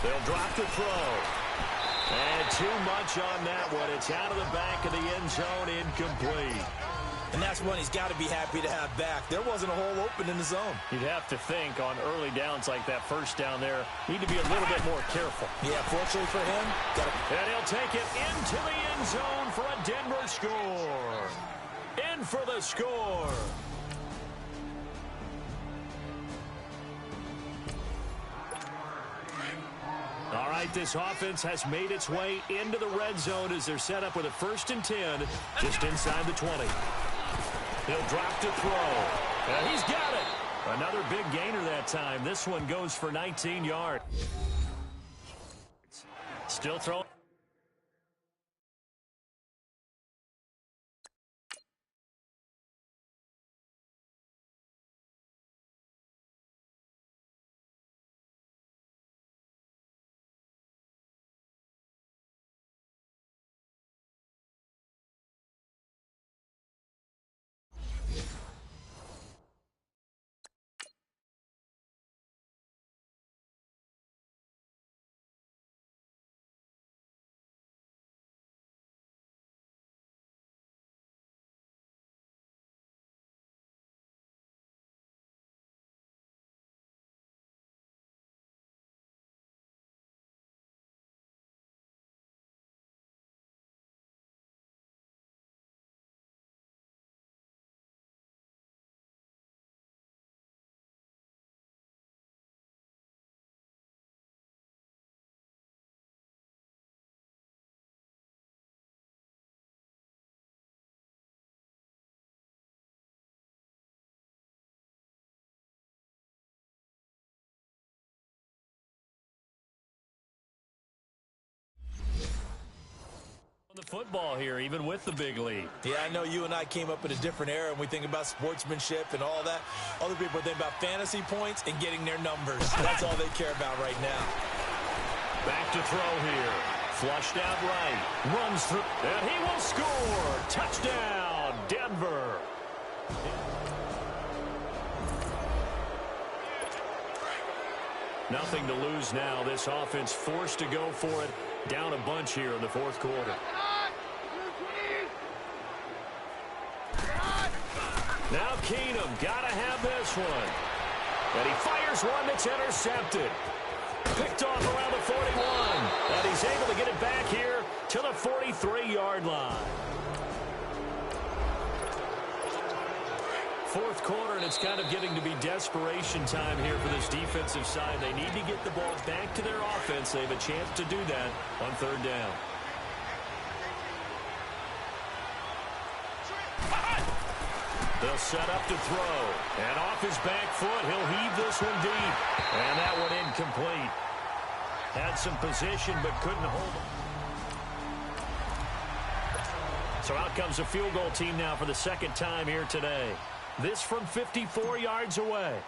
They'll drop to throw. And too much on that one. It's out of the back of the end zone, incomplete. And that's one he's got to be happy to have back. There wasn't a hole open in the zone. You'd have to think on early downs like that first down there, need to be a little bit more careful. Yeah, fortunately for him. And he'll take it into the end zone for a Denver score. In for the score. All right, this offense has made its way into the red zone as they're set up with a 1st and 10 just inside the 20. He'll drop to throw. And he's got it. Another big gainer that time. This one goes for 19 yards. Still throwing. The football here, even with the big lead. Yeah, I know you and I came up in a different era, and we think about sportsmanship and all that. Other people think about fantasy points and getting their numbers. That's all they care about right now. Back to throw here. Flushed out right. Runs through. And he will score. Touchdown, Denver. Nothing to lose now. This offense forced to go for it. Down a bunch here in the fourth quarter. Now Keenum got to have this one. And he fires one that's intercepted. Picked off around the 41. And he's able to get it back here to the 43-yard line. Fourth quarter, and it's kind of getting to be desperation time here for this defensive side. They need to get the ball back to their offense. They have a chance to do that on third down. They'll set up to throw. And off his back foot, he'll heave this one deep. And that one incomplete. Had some position, but couldn't hold it. So out comes a field goal team now for the second time here today. This from 54 yards away.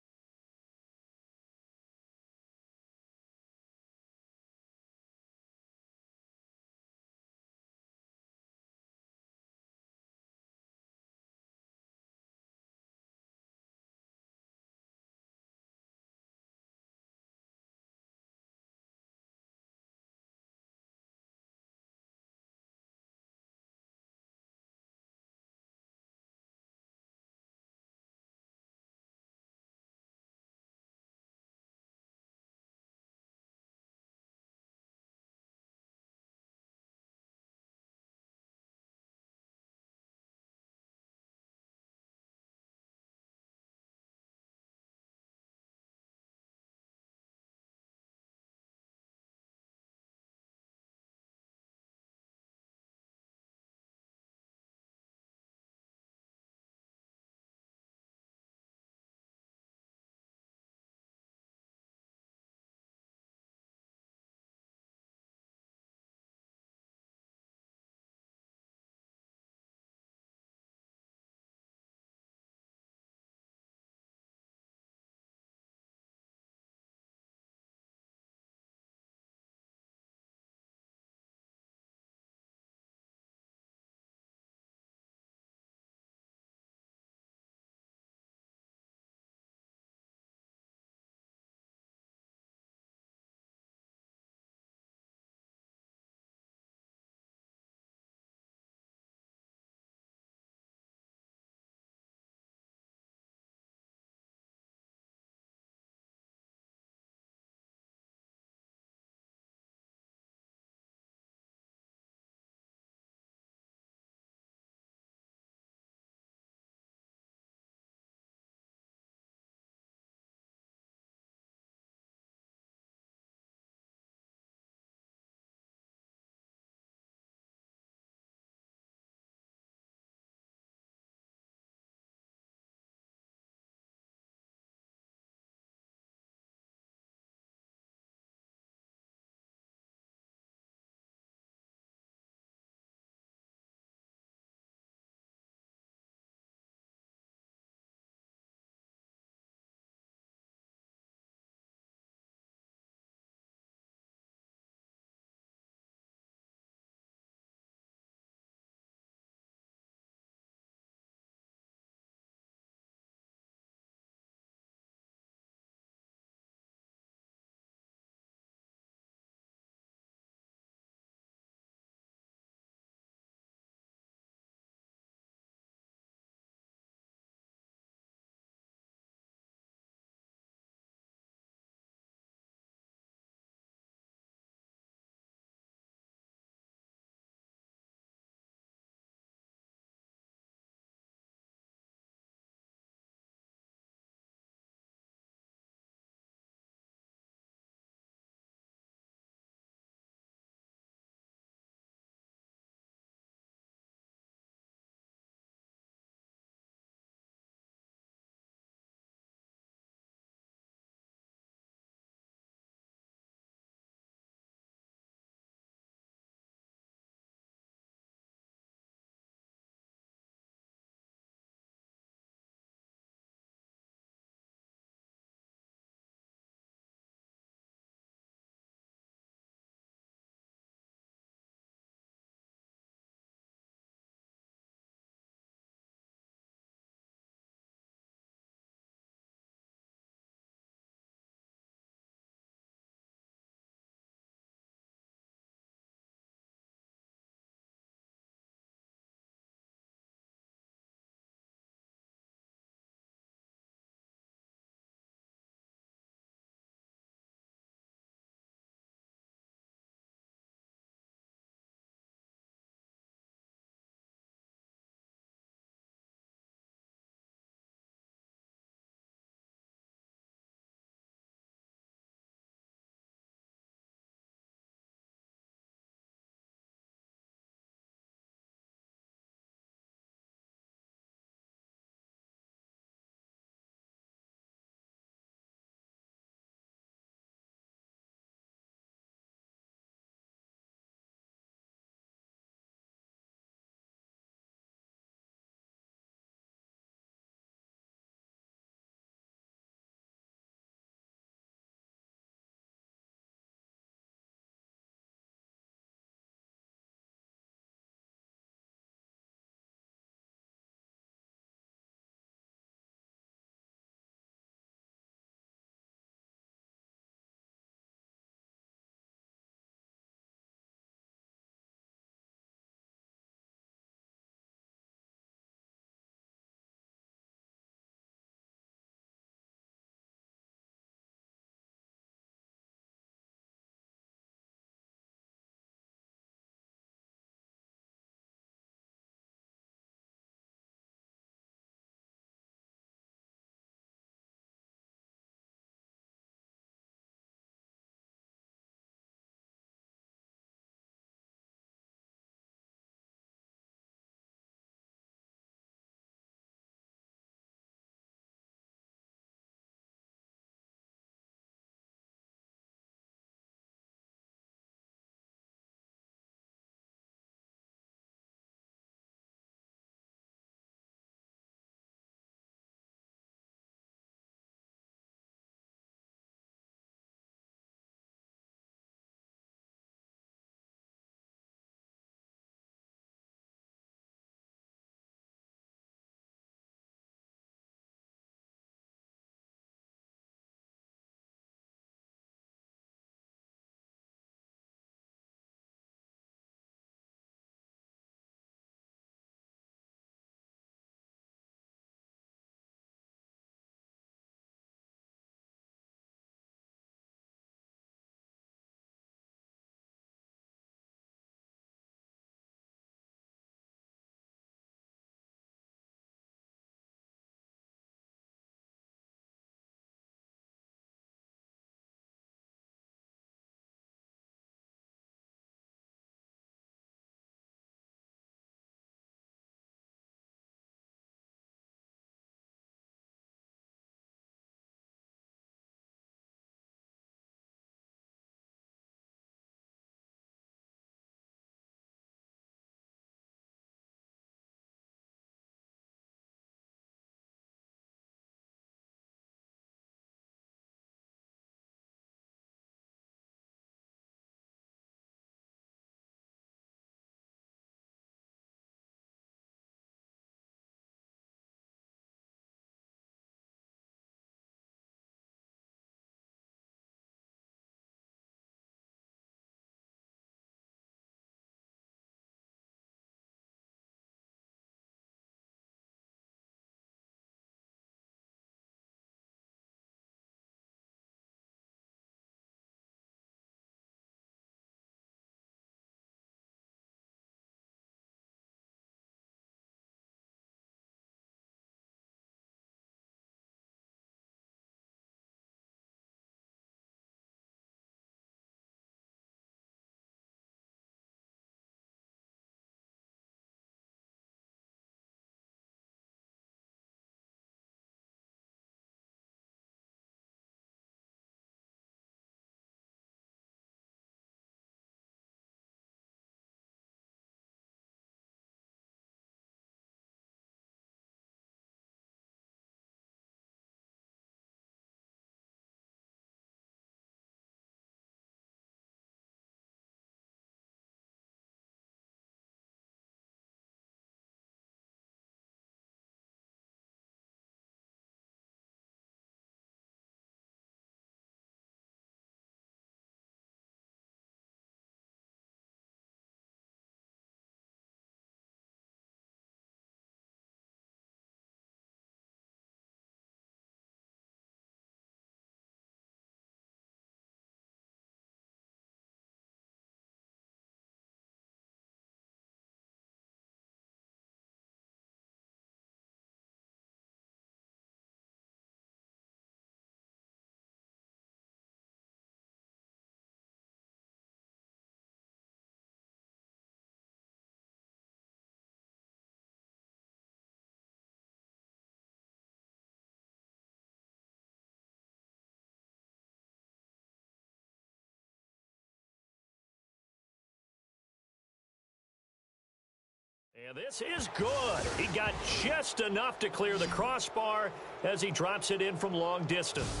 And this is good. He got just enough to clear the crossbar as he drops it in from long distance.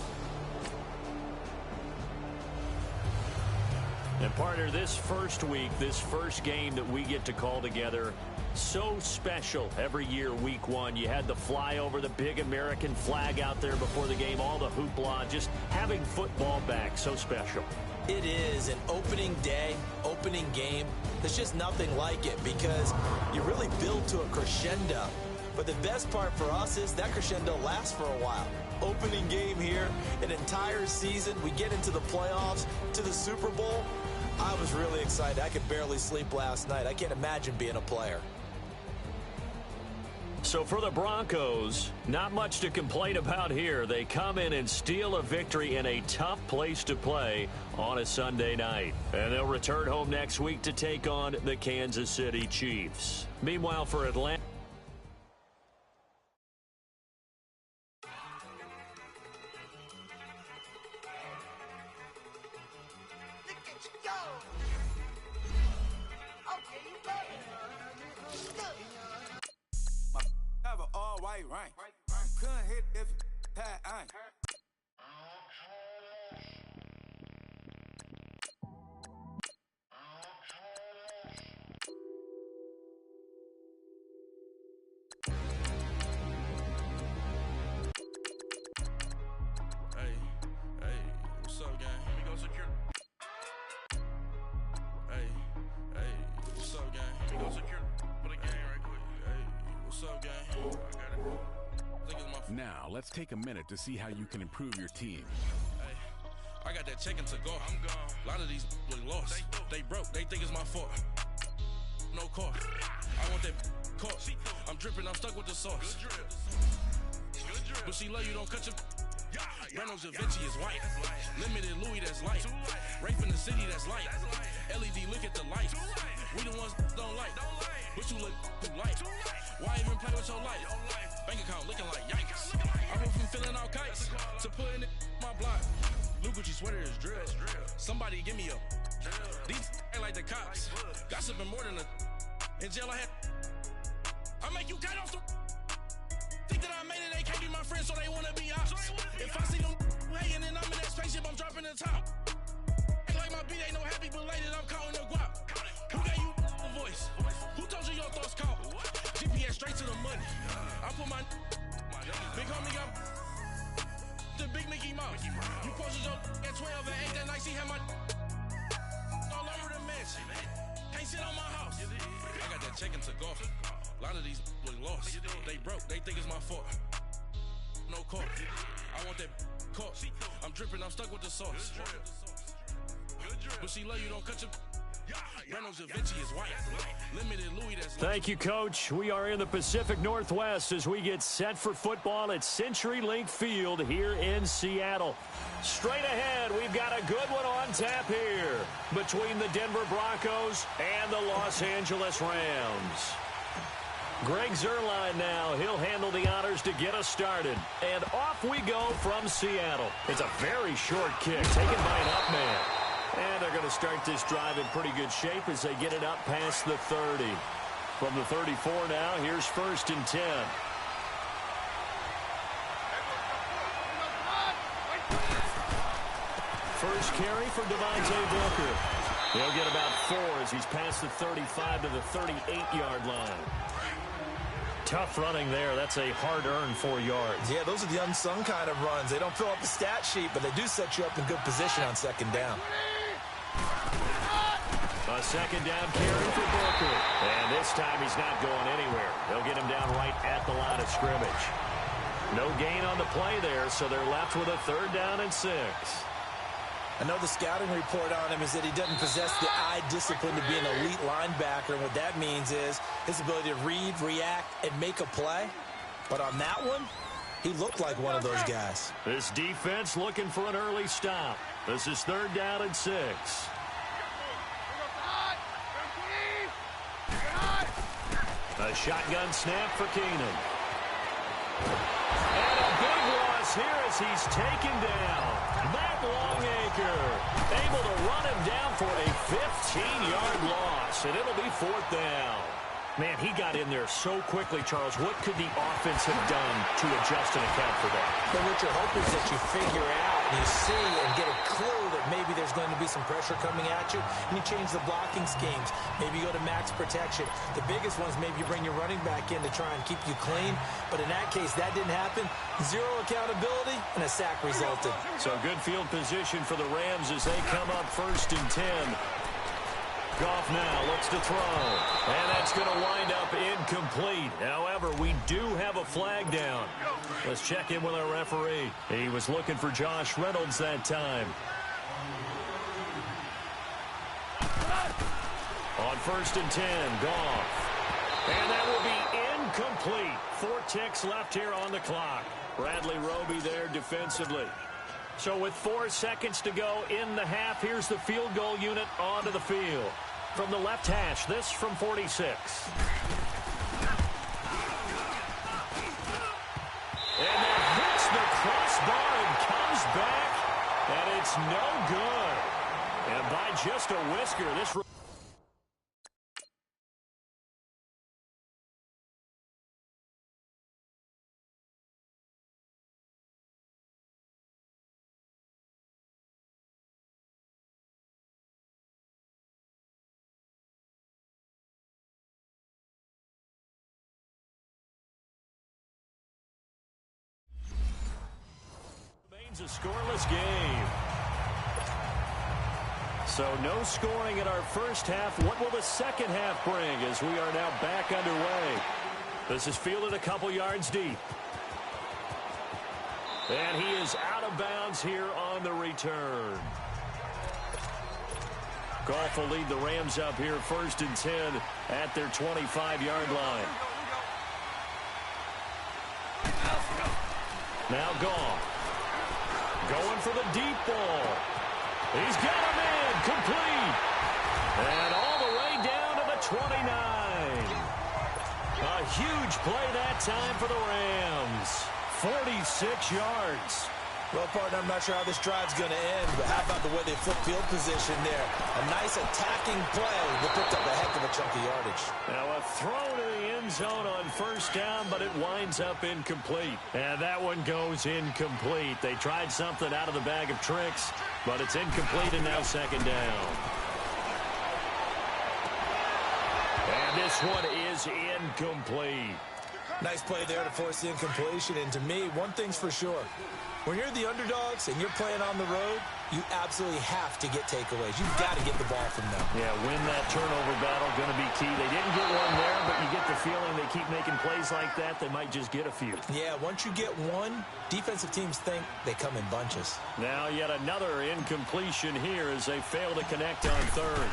And partner, this first week, this first game that we get to call together, so special every year, week one. You had the flyover, the big American flag out there before the game, all the hoopla, just having football back, so special. It is an opening day, opening game. There's just nothing like it because you really build to a crescendo. But the best part for us is that crescendo lasts for a while. Opening game here, an entire season. We get into the playoffs, to the Super Bowl. I was really excited. I could barely sleep last night. I can't imagine being a player. So for the Broncos, not much to complain about here. They come in and steal a victory in a tough place to play on a Sunday night. And they'll return home next week to take on the Kansas City Chiefs. Meanwhile, for Atlanta. Right. Couldn't hit if had ain't. Hey, what's up, gang? Let me go secure. Hey, what's up, gang? Let me go secure for the game right quick. Hey, what's up, gang? I got it. Now, let's take a minute to see how you can improve your team. Hey, I got that check into go. I'm gone. A lot of these look lost. They broke. They think it's my fault. No car. I want that caught. I'm dripping. I'm stuck with the sauce. But she love you. Don't cut your... Reynolds Da Vinci is white. Limited Louis, that's light. Rape in the city, that's light. LED, look at the light. We the ones don't like. But you look too light. Why even play with your life? Bank account looking like yikes. I went from filling out kites to putting it in my block. Blue Gucci sweater is drill. Somebody give me a... These ain't like the cops. Gossiping more than a... In jail I had... I make you cut off the... Think that I made it, they can't be my friends, so they wanna be ops. If I see them hating and I'm in that spaceship, I'm dropping the top. Ain't like my beat ain't no happy belated, I'm counting the guap. Who gave you a voice? Who told you your thoughts count? GPS straight to the money. I put my big homie got the big Mickey Mouse. You posted your at 12 and 8 that night, she had my all over the mansion. Can't sit on my house. I got that check into golf. A lot of these look lost. They broke. They think it's my fault. No car. I want that caught. I'm dripping. I'm stuck with the sauce. But she love you. Don't cut your... Reynolds Da Vinci is white. Limited Louis, that's... Thank you, Coach. We are in the Pacific Northwest as we get set for football at CenturyLink Field here in Seattle. Straight ahead, we've got a good one on tap here between the Denver Broncos and the Los Angeles Rams. Greg Zuerlein now. He'll handle the honors to get us started. And off we go from Seattle. It's a very short kick taken by an up man. And they're going to start this drive in pretty good shape as they get it up past the 30. From the 34 now, here's 1st and 10. First carry for Devontae Booker. He'll get about 4 as he's past the 35 to the 38-yard line. Tough running there. That's a hard-earned 4 yards. Yeah, those are the unsung kind of runs. They don't fill up the stat sheet, but they do set you up in good position on second down. A second down carry for Booker. And this time he's not going anywhere. They'll get him down right at the line of scrimmage. No gain on the play there, so they're left with a 3rd down and 6. I know the scouting report on him is that he doesn't possess the eye discipline to be an elite linebacker. And what that means is his ability to read, react, and make a play. But on that one, he looked like one of those guys. This defense looking for an early stop. This is 3rd down and 6. A shotgun snap for Keenan. And a big loss here as he's taken down. Matt Longacre able to run him down for a 15-yard loss, and it'll be 4th down. Man, he got in there so quickly, Charles. What could the offense have done to adjust and account for that? Well, what you're hoping is that you figure out and you see and get a clue that maybe there's going to be some pressure coming at you, and you change the blocking schemes. Maybe you go to max protection. The biggest one is maybe you bring your running back in to try and keep you clean. But in that case, that didn't happen. Zero accountability, and a sack resulted. So good field position for the Rams as they come up 1st and 10. Goff now looks to throw, and that's going to wind up incomplete. However, we do have a flag down. Let's check in with our referee. He was looking for Josh Reynolds that time. On 1st and 10, Goff. And that will be incomplete. 4 ticks left here on the clock. Bradley Roby there defensively. So with 4 seconds to go in the half, here's the field goal unit onto the field. From the left hash, this from 46. And that hits the crossbar and comes back, and it's no good. And by just a whisker, this... a scoreless game. So no scoring in our first half. What will the second half bring as we are now back underway? This is fielded a couple yards deep. And he is out of bounds here on the return. Goff will lead the Rams up here 1st and 10 at their 25-yard line. Now Goff. Going for the deep ball. He's got him in. Complete. And all the way down to the 29. A huge play that time for the Rams. 46 yards. Well, partner, I'm not sure how this drive's going to end, but how about the way they flip field position there? A nice attacking play that picked up a heck of a chunk of yardage. Now a throw to the end zone on 1st down, but it winds up incomplete. And that one goes incomplete. They tried something out of the bag of tricks, but it's incomplete and now 2nd down. And this one is incomplete. Nice play there to force the incompletion, and to me, one thing's for sure. When you're the underdogs and you're playing on the road, you absolutely have to get takeaways. You've got to get the ball from them. Yeah, win that turnover battle, going to be key. They didn't get one there, but you get the feeling they keep making plays like that, they might just get a few. Yeah, once you get one, defensive teams think they come in bunches. Now yet another incompletion here as they fail to connect on 3rd.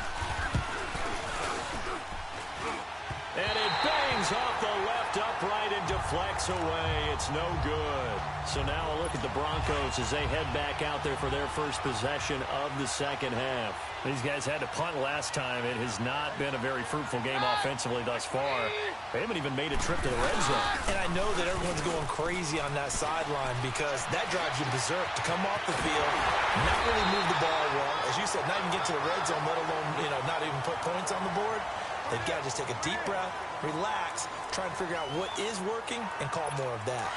And it bangs off the left upright and deflects away. It's no good. So now a look at the Broncos as they head back out there for their first possession of the second half. These guys had to punt last time. It has not been a very fruitful game offensively thus far. They haven't even made a trip to the red zone. And I know that everyone's going crazy on that sideline because that drives you berserk to come off the field, not really move the ball well. As you said, not even get to the red zone, let alone, not even put points on the board. They've got to just take a deep breath, relax, try and figure out what is working, and call more of that.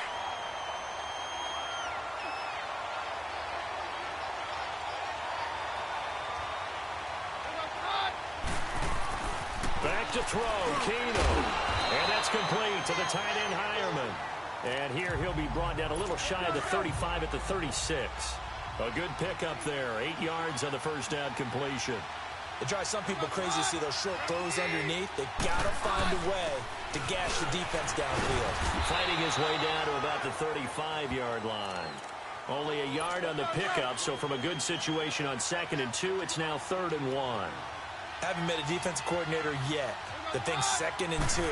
Back to throw, Keno. And that's complete to the tight end, Hireman. And here he'll be brought down a little shy of the 35 at the 36. A good pickup there, 8 yards on the 1st down completion. It drives some people crazy to see those short throws underneath. They've got to find a way to gash the defense downfield. Fighting his way down to about the 35-yard line. Only a yard on the pickup, so from a good situation on 2nd and 2, it's now 3rd and 1. Haven't met a defensive coordinator yet that thinks 2nd and 2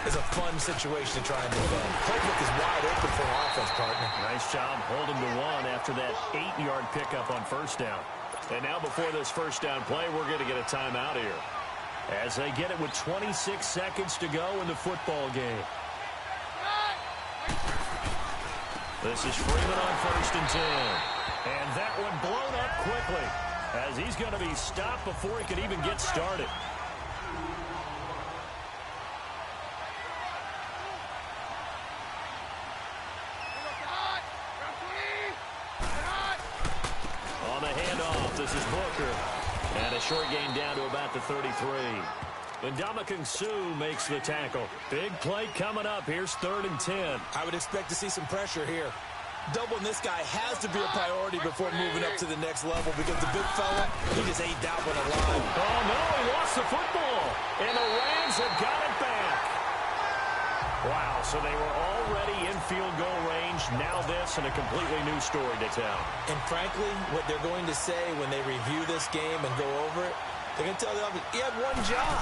is a fun situation to try and defend. Playbook is wide open for an offense, partner. Nice job holding to 1 after that 8-yard pickup on 1st down. And now before this 1st down play, we're going to get a timeout here. As they get it with 26 seconds to go in the football game. This is Freeman on 1st and 10. And that one blown up quickly as he's going to be stopped before he could even get started. marker. And a short gain down to about the 33. And Ndamukong Suh makes the tackle. Big play coming up. Here's 3rd and 10. I would expect to see some pressure here. Doubling this guy has to be a priority before moving up to the next level because the big fella, he just ate that one alive. Oh, no, he lost the football. And the Rams have got it back. Wow, so they were already in field goal range. Now this and a completely new story to tell. And frankly, what they're going to say when they review this game and go over it, they're going to tell the offense, you had one job,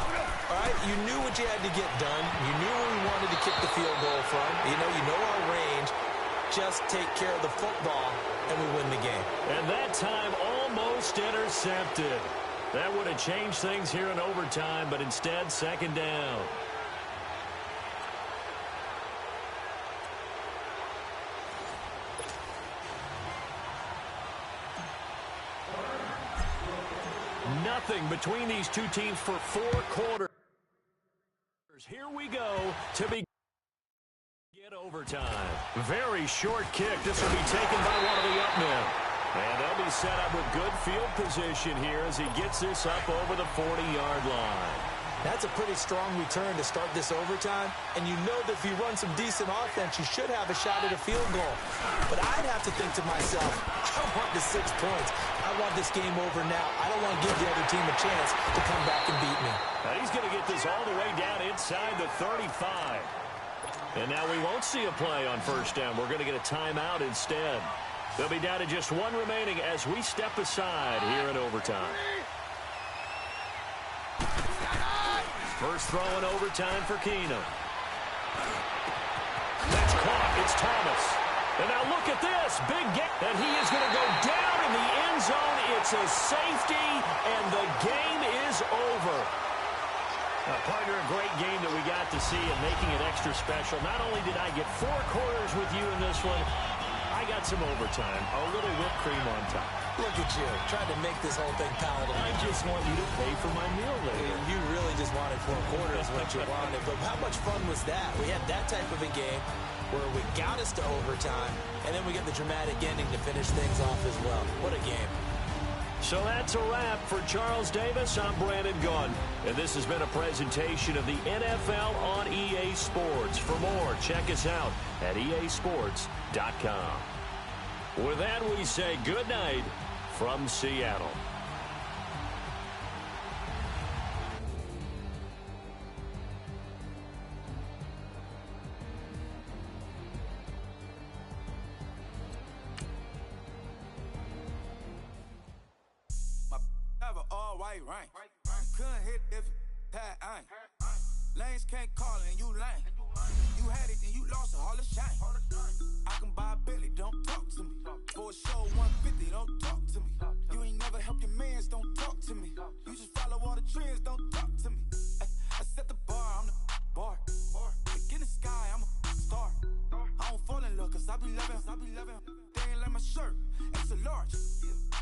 all right? You knew what you had to get done. You knew where we wanted to kick the field goal from. You know our range. Just take care of the football, and we win the game. And that time almost intercepted. That would have changed things here in overtime, but instead, 2nd down. Nothing between these two teams for 4 quarters. Here we go to begin overtime. Very short kick. This will be taken by one of the up men. And they'll be set up with good field position here as he gets this up over the 40-yard line. That's a pretty strong return to start this overtime. And you know that if you run some decent offense, you should have a shot at a field goal. But I'd have to think to myself, I want the 6 points. I want this game over now. I don't want to give the other team a chance to come back and beat me. Now he's going to get this all the way down inside the 35. And now we won't see a play on 1st down. We're going to get a timeout instead. They'll be down to just 1 remaining as we step aside here in overtime. First throw in overtime for Keenum. That's caught. It's Thomas. And now look at this. Big get. And he is going to go down in the end zone. It's a safety, and the game is over. Partner, a great game that we got to see and making it extra special. Not only did I get 4 quarters with you in this one, I got some overtime. A little whipped cream on top. Look at you, trying to make this whole thing palatable. I just want you to pay for my meal later. You really just wanted 4 quarters what you wanted. But how much fun was that? We had that type of a game where we got us to overtime, and then we get the dramatic ending to finish things off as well. What a game. So that's a wrap for Charles Davis. I'm Brandon Gunn, and this has been a presentation of the NFL on EA Sports. For more, check us out at easports.com. With that, we say good night from Seattle. Right. Couldn't hit if had ain't. Lanes can't call it and you lame. You had it and you lost it, all the shame. I can buy a Billy, don't talk to me. For a show 150, don't talk to me. You ain't never helped your mans, don't talk to me. You just follow all the trends, don't talk to me. I set the bar, I'm the bar. Look in the sky, I'm a star. I don't fall in love cause I be loving. They ain't like my shirt, it's a large.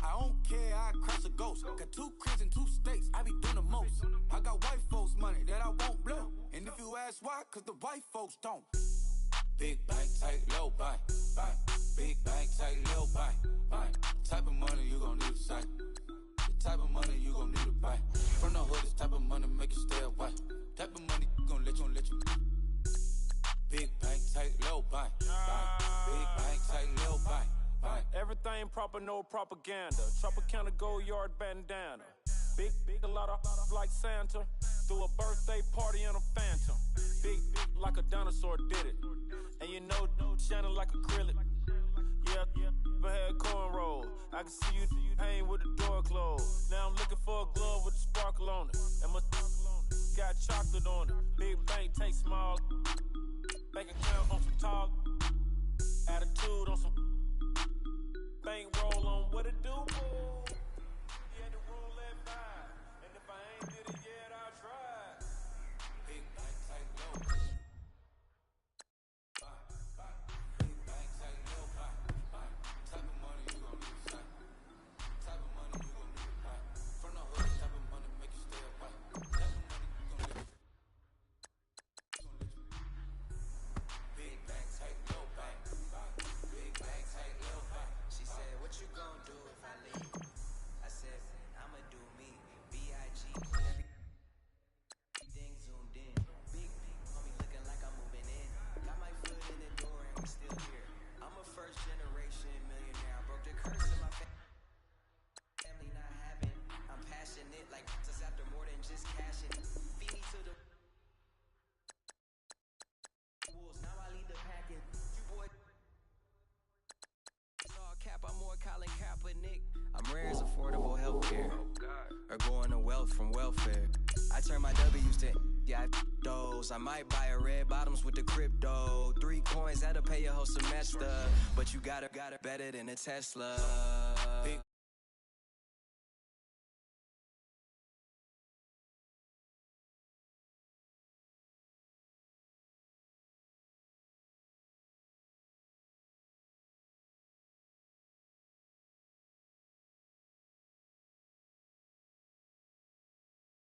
I don't care, I crash a ghost. Got 2 cribs in 2 states, I be doing the most. I got white folks money that I won't blow. And if you ask why, cause the white folks don't. Big bank, tight, low bank. Big bank, tight, low bank. Type of money you gon' need to sight. The type of money you gon' need to buy. From the hood, this type of money make you stay away. Type of money gon' let you. Big bank, tight, low bank. Big bank, tight, low bank. Everything proper, no propaganda. Tropicana gold yard bandana. Big, a lot of like Santa. Threw a birthday party in a phantom. Big like a dinosaur did it. And you know, shining like acrylic. Yeah, but had cornrows. I can see you hang with the door closed. Now I'm looking for a glove with a sparkle on it. And my got chocolate on it. Big bank, take small. Bank account on some talk. Attitude on some. Bank roll on what it do, boo. Yeah, the rule let by. And if I ain't did it yet, I'll try. Big bank, tight, low. Big bank, tight, low. Type of money you gon' need to sight. Type of money you gon' need to buy. From the hood, type of money make you stay away. Type of money you gon' let you. Big bank, tight, low. Big bank, tight, low. She said, what you gon' do if I leave? or going to wealth from welfare. I turn my W's to those. I might buy a red bottoms with the crypto. 3 coins, that'll pay your whole semester. But you gotta better than a Tesla.